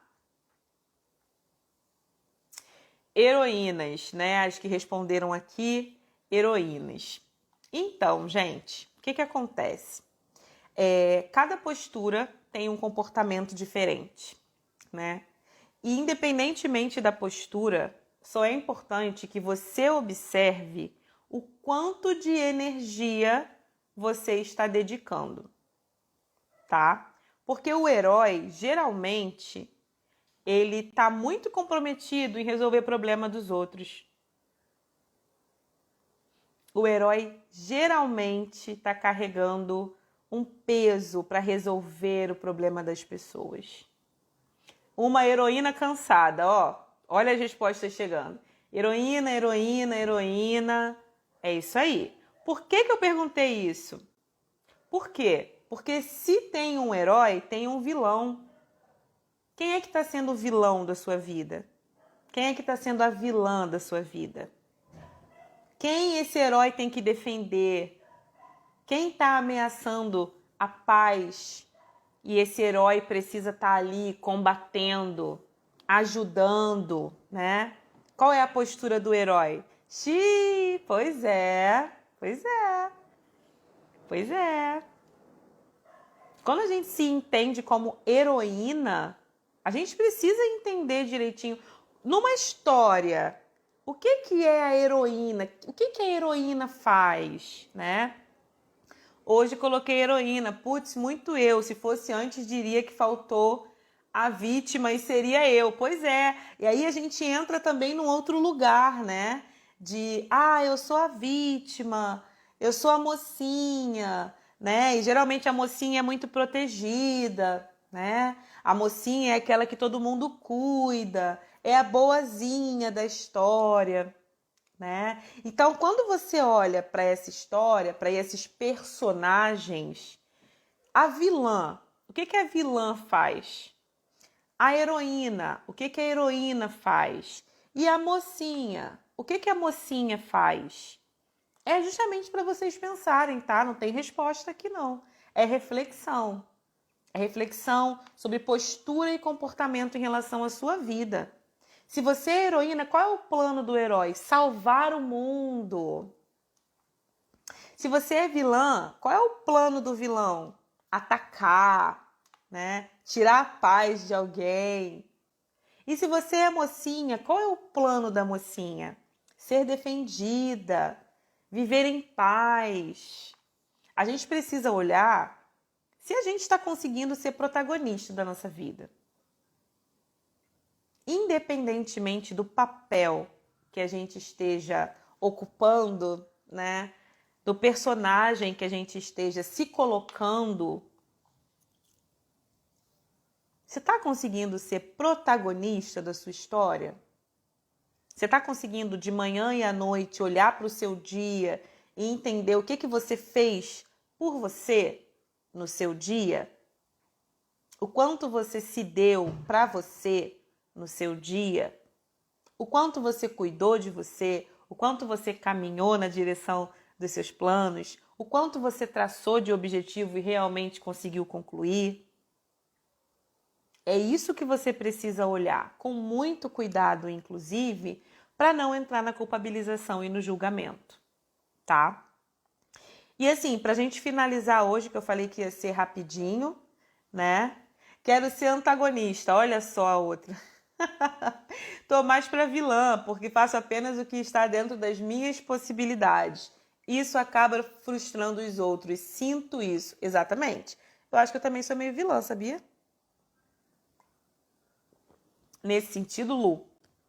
Heroínas, né? As que responderam aqui, heroínas. Então, gente, o que acontece? Cada postura tem um comportamento diferente, né? E independentemente da postura, só é importante que você observe o quanto de energia você está dedicando, tá? Porque o herói, geralmente, ele tá muito comprometido em resolver problema dos outros. O herói, geralmente, está carregando um peso para resolver o problema das pessoas. Uma heroína cansada, ó. Olha as respostas chegando. Heroína, heroína, heroína. É isso aí. Por que eu perguntei isso? Por quê? Porque se tem um herói, tem um vilão. Quem é que está sendo o vilão da sua vida? Quem é que está sendo a vilã da sua vida? Quem esse herói tem que defender? Quem está ameaçando a paz? E esse herói precisa estar ali combatendo, ajudando, né? Qual é a postura do herói? Xiii, pois é. Quando a gente se entende como heroína, a gente precisa entender direitinho. Numa história, o que é a heroína? O que a heroína faz, né? Hoje coloquei heroína. Putz, muito eu. Se fosse antes, diria que faltou a vítima e seria eu. Pois é. E aí a gente entra também num outro lugar, né? Eu sou a vítima, eu sou a mocinha, né? E geralmente a mocinha é muito protegida, né? A mocinha é aquela que todo mundo cuida, é a boazinha da história, né? Então, quando você olha para essa história, para esses personagens, a vilã, o que a vilã faz? A heroína, o que a heroína faz? E a mocinha, o que a mocinha faz? É justamente para vocês pensarem, tá? Não tem resposta aqui não. É reflexão. É reflexão sobre postura e comportamento em relação à sua vida. Se você é heroína, qual é o plano do herói? Salvar o mundo. Se você é vilã, qual é o plano do vilão? Atacar, né? Tirar a paz de alguém. E se você é mocinha, qual é o plano da mocinha? Ser defendida, viver em paz. A gente precisa olhar se a gente está conseguindo ser protagonista da nossa vida. Independentemente do papel que a gente esteja ocupando, né? Do personagem que a gente esteja se colocando, você está conseguindo ser protagonista da sua história? Você está conseguindo de manhã e à noite olhar para o seu dia e entender o que você fez por você no seu dia? O quanto você se deu para você no seu dia? O quanto você cuidou de você? O quanto você caminhou na direção dos seus planos? O quanto você traçou de objetivo e realmente conseguiu concluir? É isso que você precisa olhar, com muito cuidado, inclusive, para não entrar na culpabilização e no julgamento, tá? E assim, pra gente finalizar hoje, que eu falei que ia ser rapidinho, né? Quero ser antagonista, olha só a outra. Tô mais pra vilã, porque faço apenas o que está dentro das minhas possibilidades. Isso acaba frustrando os outros. Sinto isso. Exatamente. Eu acho que eu também sou meio vilã, sabia? Nesse sentido, Lu,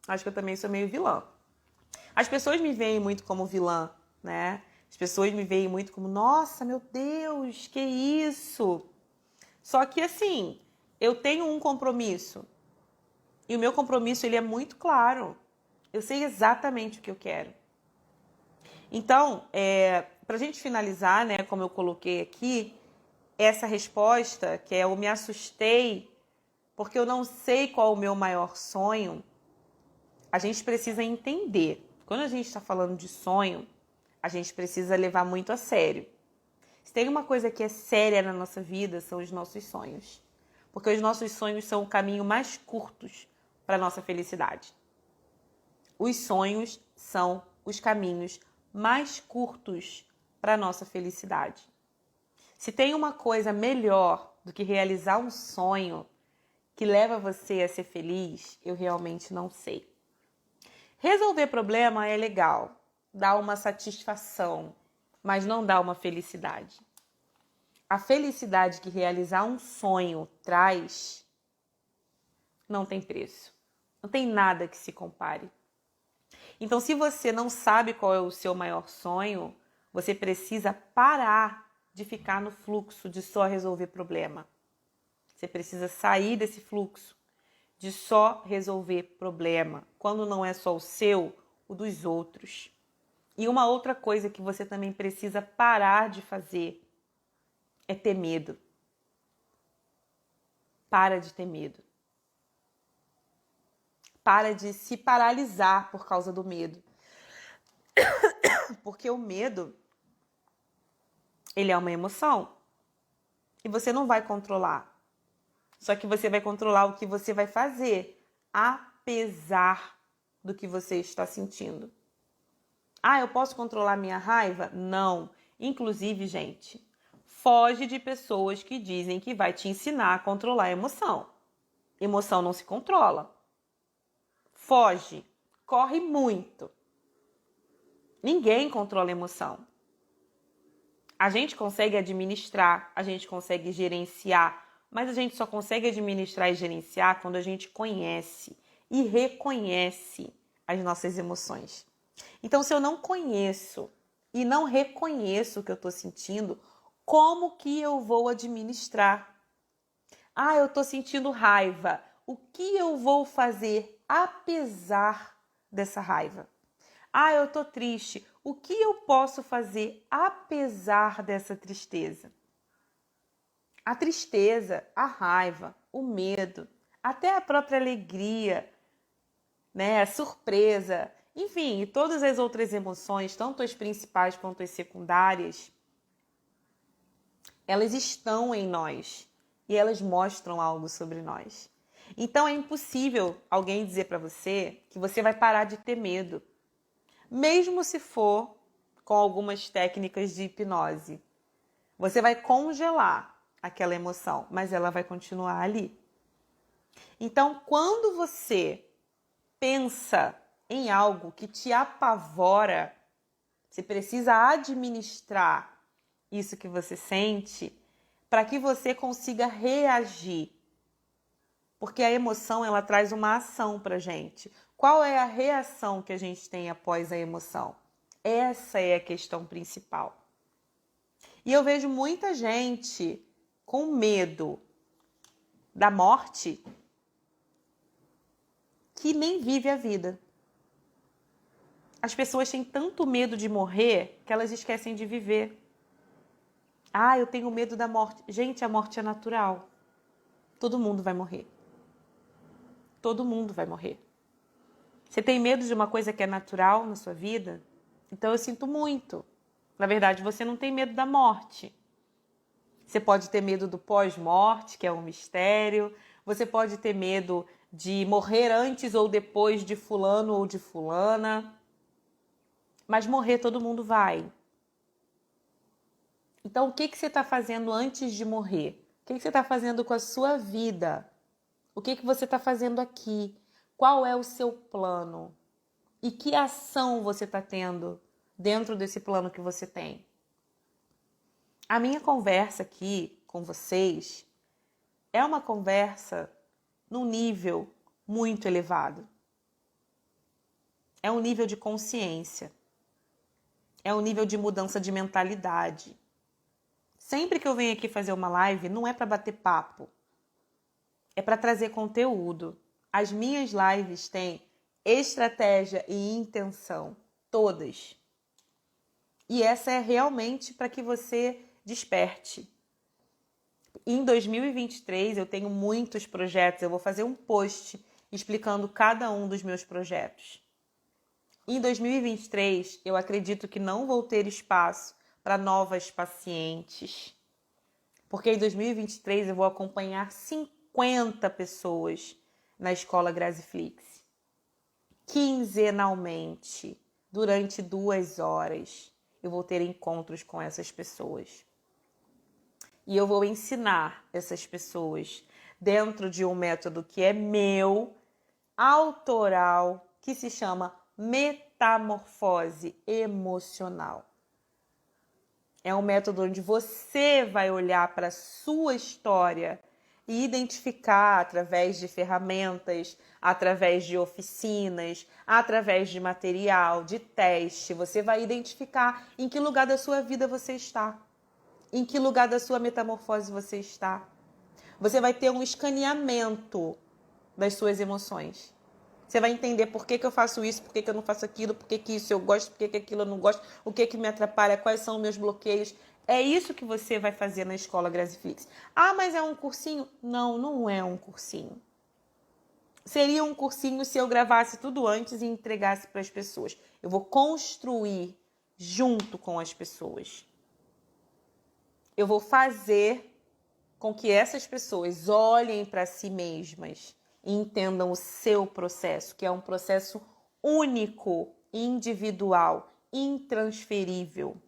acho que eu também sou meio vilã. As pessoas me veem muito como vilã, né? As pessoas me veem muito como, nossa, meu Deus, que isso? Só que assim, eu tenho um compromisso. E o meu compromisso, ele é muito claro. Eu sei exatamente o que eu quero. Então, pra gente finalizar, né, como eu coloquei aqui, essa resposta, que é eu me assustei porque eu não sei qual é o meu maior sonho, a gente precisa entender. Quando a gente está falando de sonho, a gente precisa levar muito a sério. Se tem uma coisa que é séria na nossa vida, são os nossos sonhos. Porque os nossos sonhos são o caminho mais curtos para a nossa felicidade. Os sonhos são os caminhos mais curtos para a nossa felicidade. Se tem uma coisa melhor do que realizar um sonho que leva você a ser feliz, eu realmente não sei. Resolver problema é legal, dá uma satisfação, mas não dá uma felicidade. A felicidade que realizar um sonho traz não tem preço. Não tem nada que se compare. Então, se você não sabe qual é o seu maior sonho, você precisa parar de ficar no fluxo de só resolver problema. Você precisa sair desse fluxo de só resolver problema, quando não é só o seu, o dos outros. E uma outra coisa que você também precisa parar de fazer é ter medo. Para de ter medo. Para de se paralisar por causa do medo. Porque o medo, ele é uma emoção. E você não vai controlar. Só que você vai controlar o que você vai fazer, apesar do que você está sentindo. Ah, eu posso controlar minha raiva? Não. Inclusive, gente, foge de pessoas que dizem que vai te ensinar a controlar a emoção. Emoção não se controla. Foge. Corre muito. Ninguém controla a emoção. A gente consegue administrar, a gente consegue gerenciar, mas a gente só consegue administrar e gerenciar quando a gente conhece e reconhece as nossas emoções. Então, se eu não conheço e não reconheço o que eu estou sentindo, como que eu vou administrar? Ah, eu estou sentindo raiva. O que eu vou fazer apesar dessa raiva? Ah, eu estou triste. O que eu posso fazer apesar dessa tristeza? A tristeza, a raiva, o medo, até a própria alegria, né, a surpresa, enfim, todas as outras emoções, tanto as principais quanto as secundárias, elas estão em nós e elas mostram algo sobre nós. Então é impossível alguém dizer para você que você vai parar de ter medo, mesmo se for com algumas técnicas de hipnose. Você vai congelar aquela emoção, mas ela vai continuar ali. Então, quando você pensa em algo que te apavora, você precisa administrar isso que você sente para que você consiga reagir. Porque a emoção, ela traz uma ação para a gente. Qual é a reação que a gente tem após a emoção? Essa é a questão principal. E eu vejo muita gente com medo da morte que nem vive a vida. As pessoas têm tanto medo de morrer que elas esquecem de viver. Ah, eu tenho medo da morte. Gente, a morte é natural. Todo mundo vai morrer. Todo mundo vai morrer. Você tem medo de uma coisa que é natural na sua vida? Então eu sinto muito. Na verdade, você não tem medo da morte. Você pode ter medo do pós-morte, que é um mistério. Você pode ter medo de morrer antes ou depois de fulano ou de fulana. Mas morrer todo mundo vai. Então, o que você está fazendo antes de morrer? O que você está fazendo com a sua vida? O que você está fazendo aqui? Qual é o seu plano? E que ação você está tendo dentro desse plano que você tem. A minha conversa aqui com vocês é uma conversa num nível muito elevado. É um nível de consciência. É um nível de mudança de mentalidade. Sempre que eu venho aqui fazer uma live, não é para bater papo. É para trazer conteúdo. As minhas lives têm estratégia e intenção. Todas. E essa é realmente para que você desperte. Em 2023 eu tenho muitos projetos. Eu vou fazer um post explicando cada um dos meus projetos. Em 2023, eu acredito que não vou ter espaço para novas pacientes. Porque em 2023 eu vou acompanhar 50 pessoas na escola Graziflix. Quinzenalmente, durante 2 horas, eu vou ter encontros com essas pessoas. E eu vou ensinar essas pessoas dentro de um método que é meu, autoral, que se chama metamorfose emocional. É um método onde você vai olhar para a sua história e identificar através de ferramentas, através de oficinas, através de material, de teste. Você vai identificar em que lugar da sua vida você está, em que lugar da sua metamorfose você está. Você vai ter um escaneamento das suas emoções. Você vai entender por que eu faço isso, por que eu não faço aquilo, por que isso eu gosto, por que aquilo eu não gosto, o que me atrapalha, quais são os meus bloqueios. É isso que você vai fazer na escola Graziflix. Ah, mas é um cursinho? Não, não é um cursinho. Seria um cursinho se eu gravasse tudo antes e entregasse para as pessoas. Eu vou construir junto com as pessoas. Eu vou fazer com que essas pessoas olhem para si mesmas e entendam o seu processo, que é um processo único, individual, intransferível.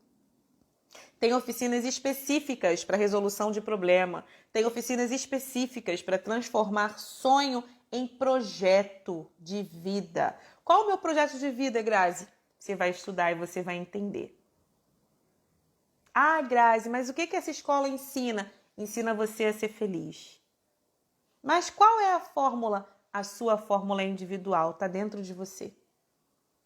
Tem oficinas específicas para resolução de problema, tem oficinas específicas para transformar sonho em projeto de vida. Qual é o meu projeto de vida, Grazi? Você vai estudar e você vai entender. Ah, Grazi, mas o que essa escola ensina? Ensina você a ser feliz. Mas qual é a fórmula? A sua fórmula individual, está dentro de você.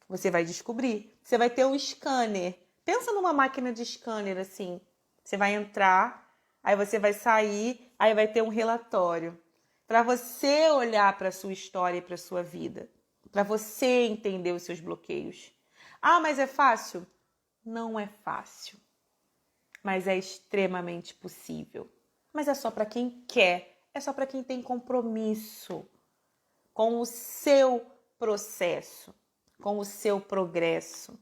Você vai descobrir. Você vai ter um scanner. Pensa numa máquina de scanner assim. Você vai entrar, aí você vai sair, aí vai ter um relatório. Para você olhar para a sua história e para a sua vida. Para você entender os seus bloqueios. Ah, mas é fácil? Não é fácil. Mas é extremamente possível. Mas é só para quem quer. É só para quem tem compromisso com o seu processo, com o seu progresso.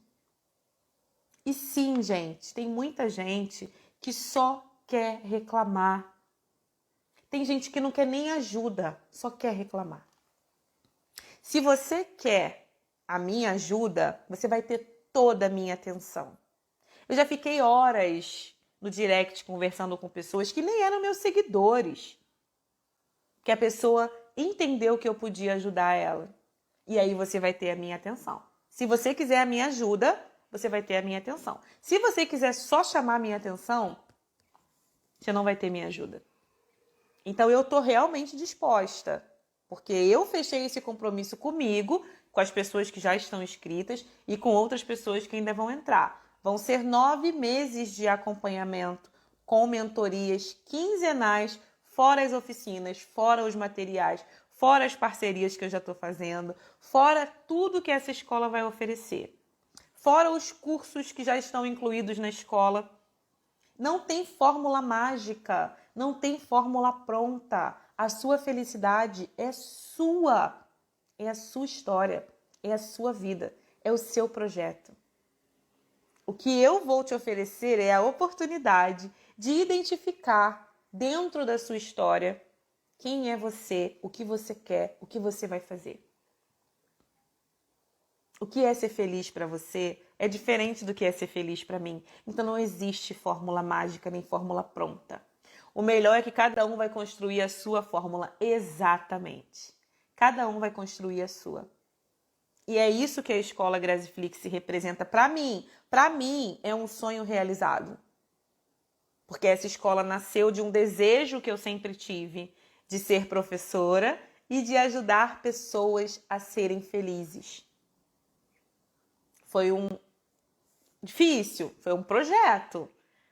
E sim, gente, tem muita gente que só quer reclamar. Tem gente que não quer nem ajuda, só quer reclamar. Se você quer a minha ajuda, você vai ter toda a minha atenção. Eu já fiquei horas no direct conversando com pessoas que nem eram meus seguidores. Que a pessoa entendeu que eu podia ajudar ela. E aí você vai ter a minha atenção. Se você quiser a minha ajuda, você vai ter a minha atenção. Se você quiser só chamar a minha atenção, você não vai ter minha ajuda. Então eu estou realmente disposta. Porque eu fechei esse compromisso comigo, com as pessoas que já estão inscritas e com outras pessoas que ainda vão entrar. Vão ser 9 meses de acompanhamento com mentorias quinzenais, fora as oficinas, fora os materiais, fora as parcerias que eu já estou fazendo, fora tudo que essa escola vai oferecer. Fora os cursos que já estão incluídos na escola. Não tem fórmula mágica, não tem fórmula pronta. A sua felicidade é sua história, é a sua vida, é o seu projeto. O que eu vou te oferecer é a oportunidade de identificar dentro da sua história quem é você, o que você quer, o que você vai fazer. O que é ser feliz para você é diferente do que é ser feliz para mim. Então não existe fórmula mágica nem fórmula pronta. O melhor é que cada um vai construir a sua fórmula exatamente. Cada um vai construir a sua. E é isso que a escola Graziflix representa para mim. Para mim, é um sonho realizado. Porque essa escola nasceu de um desejo que eu sempre tive de ser professora e de ajudar pessoas a serem felizes. Foi difícil, foi um projeto.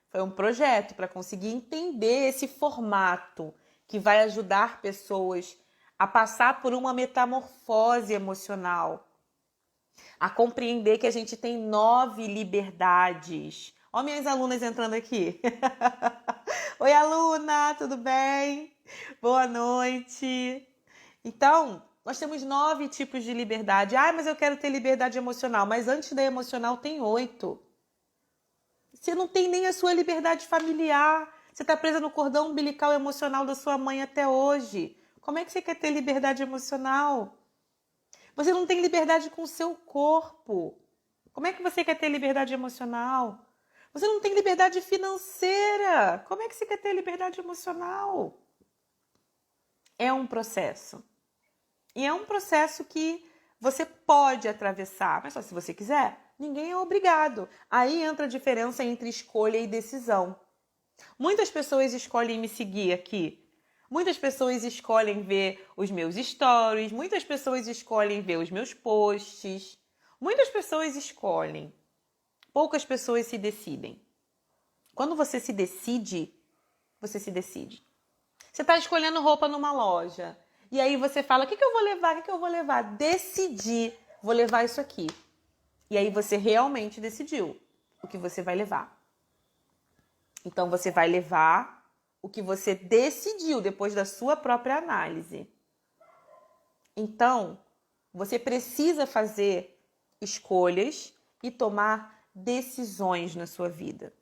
Foi um projeto para conseguir entender esse formato que vai ajudar pessoas a passar por uma metamorfose emocional, a compreender que a gente tem 9 liberdades. Ó, minhas alunas entrando aqui. Oi, aluna, tudo bem? Boa noite. Então, nós temos 9 tipos de liberdade. Ah, mas eu quero ter liberdade emocional. Mas antes da emocional tem 8. Você não tem nem a sua liberdade familiar. Você está presa no cordão umbilical emocional da sua mãe até hoje. Como é que você quer ter liberdade emocional? Você não tem liberdade com o seu corpo. Como é que você quer ter liberdade emocional? Você não tem liberdade financeira. Como é que você quer ter liberdade emocional? É um processo. E é um processo que você pode atravessar, mas só se você quiser. Ninguém é obrigado. Aí entra a diferença entre escolha e decisão. Muitas pessoas escolhem me seguir aqui. Muitas pessoas escolhem ver os meus stories. Muitas pessoas escolhem ver os meus posts. Muitas pessoas escolhem. Poucas pessoas se decidem. Quando você se decide, você se decide. Você está escolhendo roupa numa loja. E aí você fala, o que eu vou levar? O que eu vou levar? Decidi, vou levar isso aqui. E aí você realmente decidiu o que você vai levar. Então você vai levar o que você decidiu depois da sua própria análise. Então, você precisa fazer escolhas e tomar decisões na sua vida.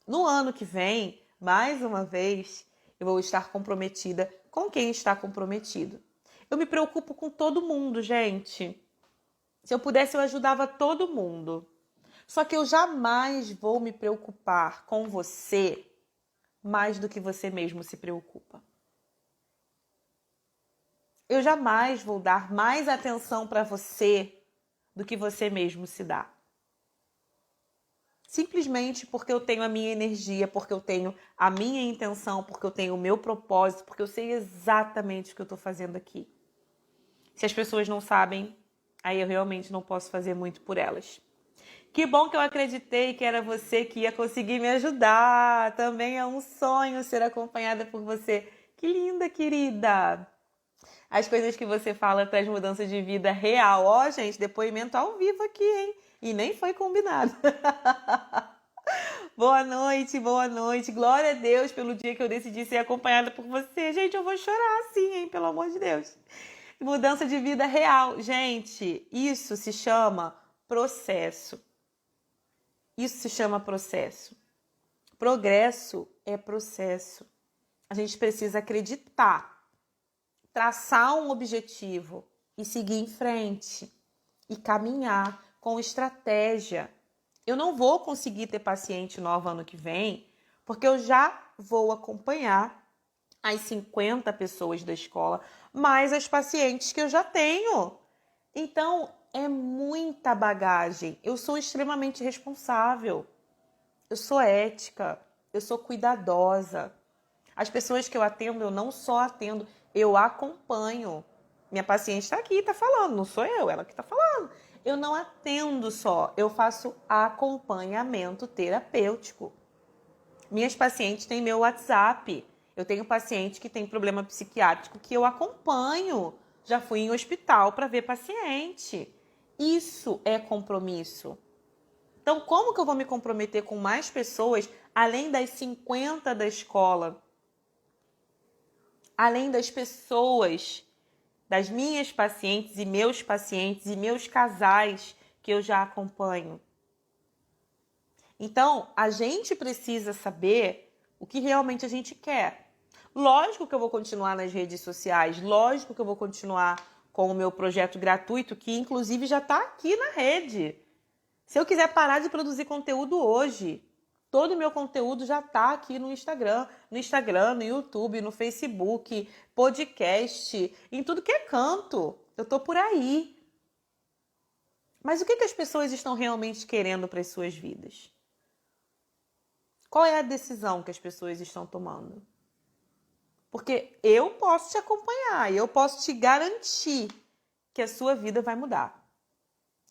No ano que vem, mais uma vez, eu vou estar comprometida com quem está comprometido. Eu me preocupo com todo mundo, gente. Se eu pudesse, eu ajudava todo mundo. Só que eu jamais vou me preocupar com você mais do que você mesmo se preocupa. Eu jamais vou dar mais atenção para você do que você mesmo se dá. Simplesmente porque eu tenho a minha energia, porque eu tenho a minha intenção, porque eu tenho o meu propósito, porque eu sei exatamente o que eu estou fazendo aqui. Se as pessoas não sabem, aí eu realmente não posso fazer muito por elas. Que bom que eu acreditei que era você que ia conseguir me ajudar. Também é um sonho ser acompanhada por você. Que linda, querida! As coisas que você fala traz mudança de vida real. Ó, gente, depoimento ao vivo aqui, hein? E nem foi combinado. Boa noite, boa noite. Glória a Deus pelo dia que eu decidi ser acompanhada por você. Gente, eu vou chorar assim, hein? Pelo amor de Deus. Mudança de vida real. Gente, isso se chama processo. Isso se chama processo. Progresso é processo. A gente precisa acreditar, traçar um objetivo e seguir em frente e caminhar com estratégia. Eu não vou conseguir ter paciente nova ano que vem, porque eu já vou acompanhar as 50 pessoas da escola, mais as pacientes que eu já tenho. Então, é muita bagagem. Eu sou extremamente responsável. Eu sou ética. Eu sou cuidadosa. As pessoas que eu atendo, eu não só atendo, eu acompanho. Minha paciente está aqui, está falando, não sou eu, ela que está falando. Eu não atendo só, eu faço acompanhamento terapêutico. Minhas pacientes têm meu WhatsApp. Eu tenho paciente que tem problema psiquiátrico que eu acompanho. Já fui em hospital para ver paciente. Isso é compromisso. Então, como que eu vou me comprometer com mais pessoas, além das 50 da escola? Além das pessoas, das minhas pacientes e meus casais que eu já acompanho. Então, a gente precisa saber o que realmente a gente quer. Lógico que eu vou continuar nas redes sociais, lógico que eu vou continuar com o meu projeto gratuito, que inclusive já está aqui na rede. Se eu quiser parar de produzir conteúdo hoje, todo o meu conteúdo já está aqui no Instagram, no YouTube, no Facebook, podcast, em tudo que é canto. Eu estou por aí. Mas o que as pessoas estão realmente querendo para as suas vidas? Qual é a decisão que as pessoas estão tomando? Porque eu posso te acompanhar, eu posso te garantir que a sua vida vai mudar.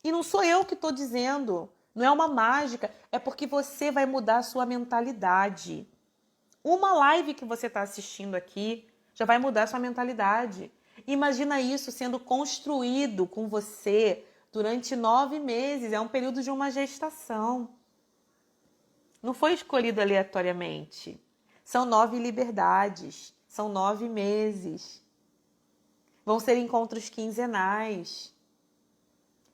E não sou eu que estou dizendo, não é uma mágica, é porque você vai mudar a sua mentalidade. Uma live que você está assistindo aqui já vai mudar a sua mentalidade. Imagina isso sendo construído com você durante 9 meses, é um período de uma gestação. Não foi escolhido aleatoriamente. São 9 liberdades, são 9 meses. Vão ser encontros quinzenais.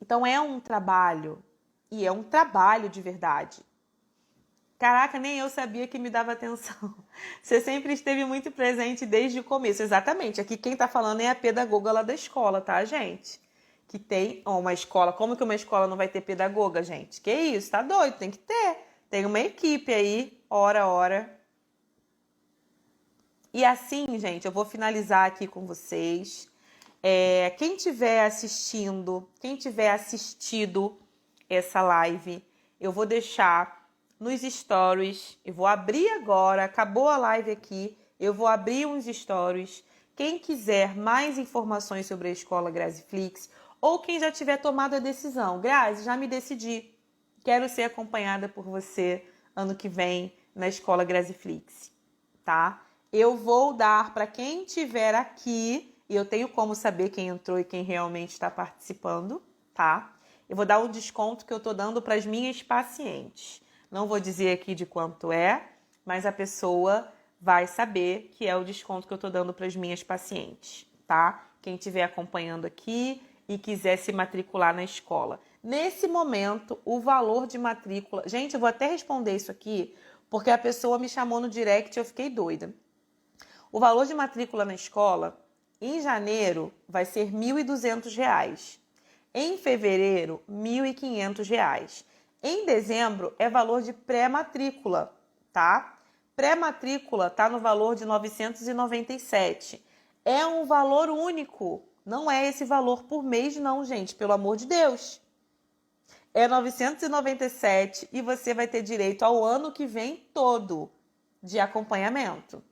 Então é um trabalho, e é um trabalho de verdade. Caraca, nem eu sabia que me dava atenção. Você sempre esteve muito presente desde o começo. Exatamente, aqui quem tá falando é a pedagoga lá da escola, tá, gente? Que tem uma escola. Como que uma escola não vai ter pedagoga, gente? Que isso, tá doido, tem que ter. Tem uma equipe aí, hora. E assim, gente, eu vou finalizar aqui com vocês. Quem tiver assistindo, quem tiver assistido essa live, eu vou deixar nos stories. Eu vou abrir agora, acabou a live aqui, eu vou abrir uns stories. Quem quiser mais informações sobre a Escola Graziflix, ou quem já tiver tomado a decisão, Grazi, já me decidi, quero ser acompanhada por você ano que vem na Escola Graziflix, tá? Eu vou dar para quem tiver aqui, e eu tenho como saber quem entrou e quem realmente está participando, tá? Eu vou dar um desconto que eu tô dando para as minhas pacientes. Não vou dizer aqui de quanto é, mas a pessoa vai saber que é o desconto que eu tô dando para as minhas pacientes, tá? Quem estiver acompanhando aqui e quiser se matricular na escola. Nesse momento, o valor de matrícula... Gente, eu vou até responder isso aqui, porque a pessoa me chamou no direct e eu fiquei doida. O valor de matrícula na escola, em janeiro, vai ser R$ 1.200. Em fevereiro, R$ 1.500. Em dezembro, é valor de pré-matrícula, tá? Pré-matrícula tá no valor de R$ 997. É um valor único. Não é esse valor por mês, não, gente. Pelo amor de Deus. É 997 e você vai ter direito ao ano que vem todo de acompanhamento,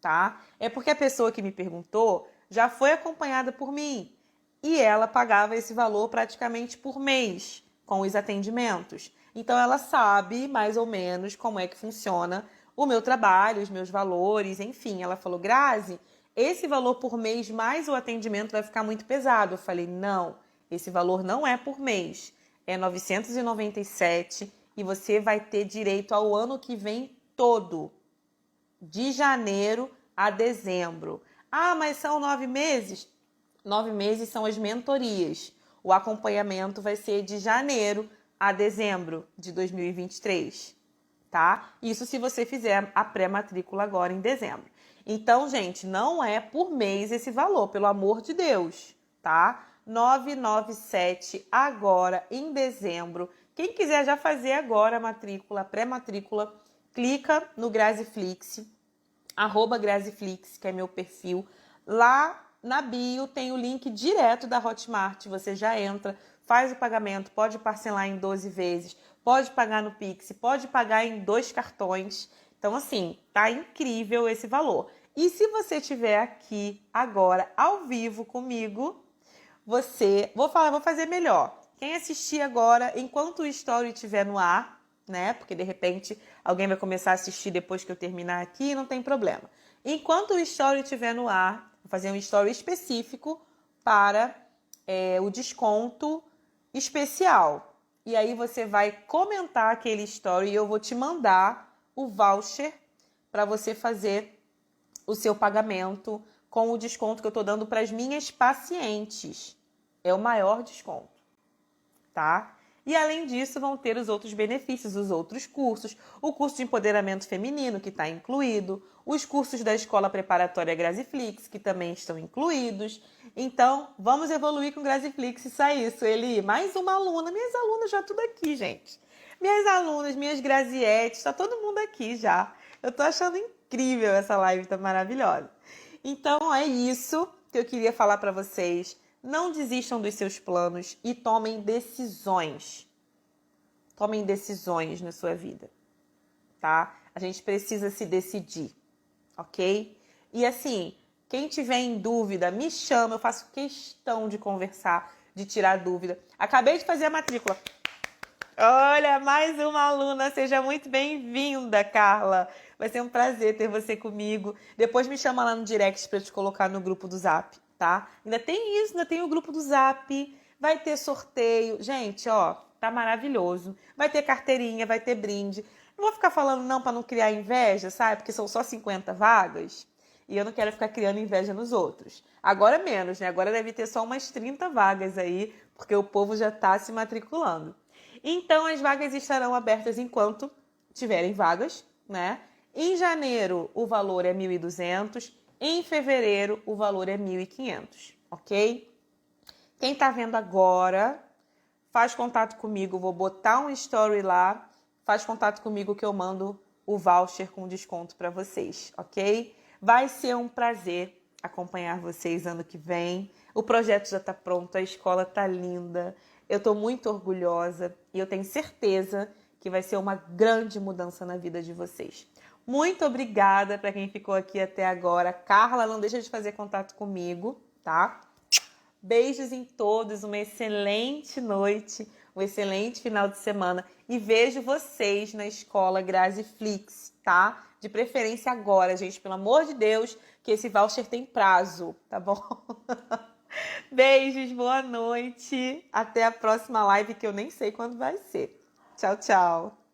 tá? É porque a pessoa que me perguntou já foi acompanhada por mim e ela pagava esse valor praticamente por mês com os atendimentos. Então ela sabe mais ou menos como é que funciona o meu trabalho, os meus valores, enfim. Ela falou, Grazi, esse valor por mês mais o atendimento vai ficar muito pesado. Eu falei, não, esse valor não é por mês, é 997 e você vai ter direito ao ano que vem todo, de janeiro a dezembro. Ah, mas são 9 meses? 9 meses são as mentorias. O acompanhamento vai ser de janeiro a dezembro de 2023, tá? Isso se você fizer a pré-matrícula agora em dezembro. Então, gente, não é por mês esse valor, pelo amor de Deus, tá? 997 agora em dezembro. Quem quiser já fazer agora a matrícula, pré-matrícula, clica no Graziflix, @Graziflix, que é meu perfil. Lá na bio tem o link direto da Hotmart. Você já entra, faz o pagamento, pode parcelar em 12 vezes, pode pagar no Pix, pode pagar em 2 cartões. Então, assim, tá incrível esse valor. E se você estiver aqui agora, ao vivo comigo, vou fazer melhor. Quem assistir agora, enquanto o story estiver no ar, né? Porque de repente alguém vai começar a assistir depois que eu terminar aqui, não tem problema. Enquanto o story estiver no ar, vou fazer um story específico para o desconto especial. E aí você vai comentar aquele story e eu vou te mandar o voucher para você fazer o seu pagamento com o desconto que eu estou dando para as minhas pacientes. É o maior desconto, tá? E além disso, vão ter os outros benefícios, os outros cursos, o curso de empoderamento feminino, que está incluído, os cursos da Escola Preparatória Graziflix, que também estão incluídos. Então, vamos evoluir com Graziflix, isso aí, Sueli. Mais uma aluna, minhas alunas já tudo aqui, gente. Minhas alunas, minhas Grazietes, está todo mundo aqui já. Eu tô achando incrível essa live, tá maravilhosa. Então, é isso que eu queria falar para vocês. não desistam dos seus planos e tomem decisões. Tomem decisões na sua vida, tá? A gente precisa se decidir, ok? E assim, quem tiver em dúvida, me chama, eu faço questão de conversar, de tirar dúvida. Acabei de fazer a matrícula. Olha, mais uma aluna, seja muito bem-vinda, Carla. Vai ser um prazer ter você comigo. Depois me chama lá no direct para eu te colocar no grupo do Zap, tá? Ainda tem isso, ainda tem o grupo do Zap, vai ter sorteio. Gente, ó, tá maravilhoso. Vai ter carteirinha, vai ter brinde. Não vou ficar falando não para não criar inveja, sabe? Porque são só 50 vagas. E eu não quero ficar criando inveja nos outros. Agora menos, né? Agora deve ter só umas 30 vagas aí, porque o povo já tá se matriculando. Então, as vagas estarão abertas enquanto tiverem vagas, né? Em janeiro, o valor é 1.200. Em fevereiro, o valor é 1.500, ok? Quem tá vendo agora, faz contato comigo. Vou botar um story lá. Faz contato comigo que eu mando o voucher com desconto para vocês, ok? Vai ser um prazer acompanhar vocês ano que vem. O projeto já tá pronto, a escola tá linda. Eu tô muito orgulhosa e eu tenho certeza que vai ser uma grande mudança na vida de vocês. Muito obrigada para quem ficou aqui até agora. Carla, não deixa de fazer contato comigo, tá? Beijos em todos, uma excelente noite, um excelente final de semana. E vejo vocês na escola Grazi Flix, tá? De preferência agora, gente, pelo amor de Deus, que esse voucher tem prazo, tá bom? Beijos, boa noite. Até a próxima live, que eu nem sei quando vai ser. Tchau, tchau.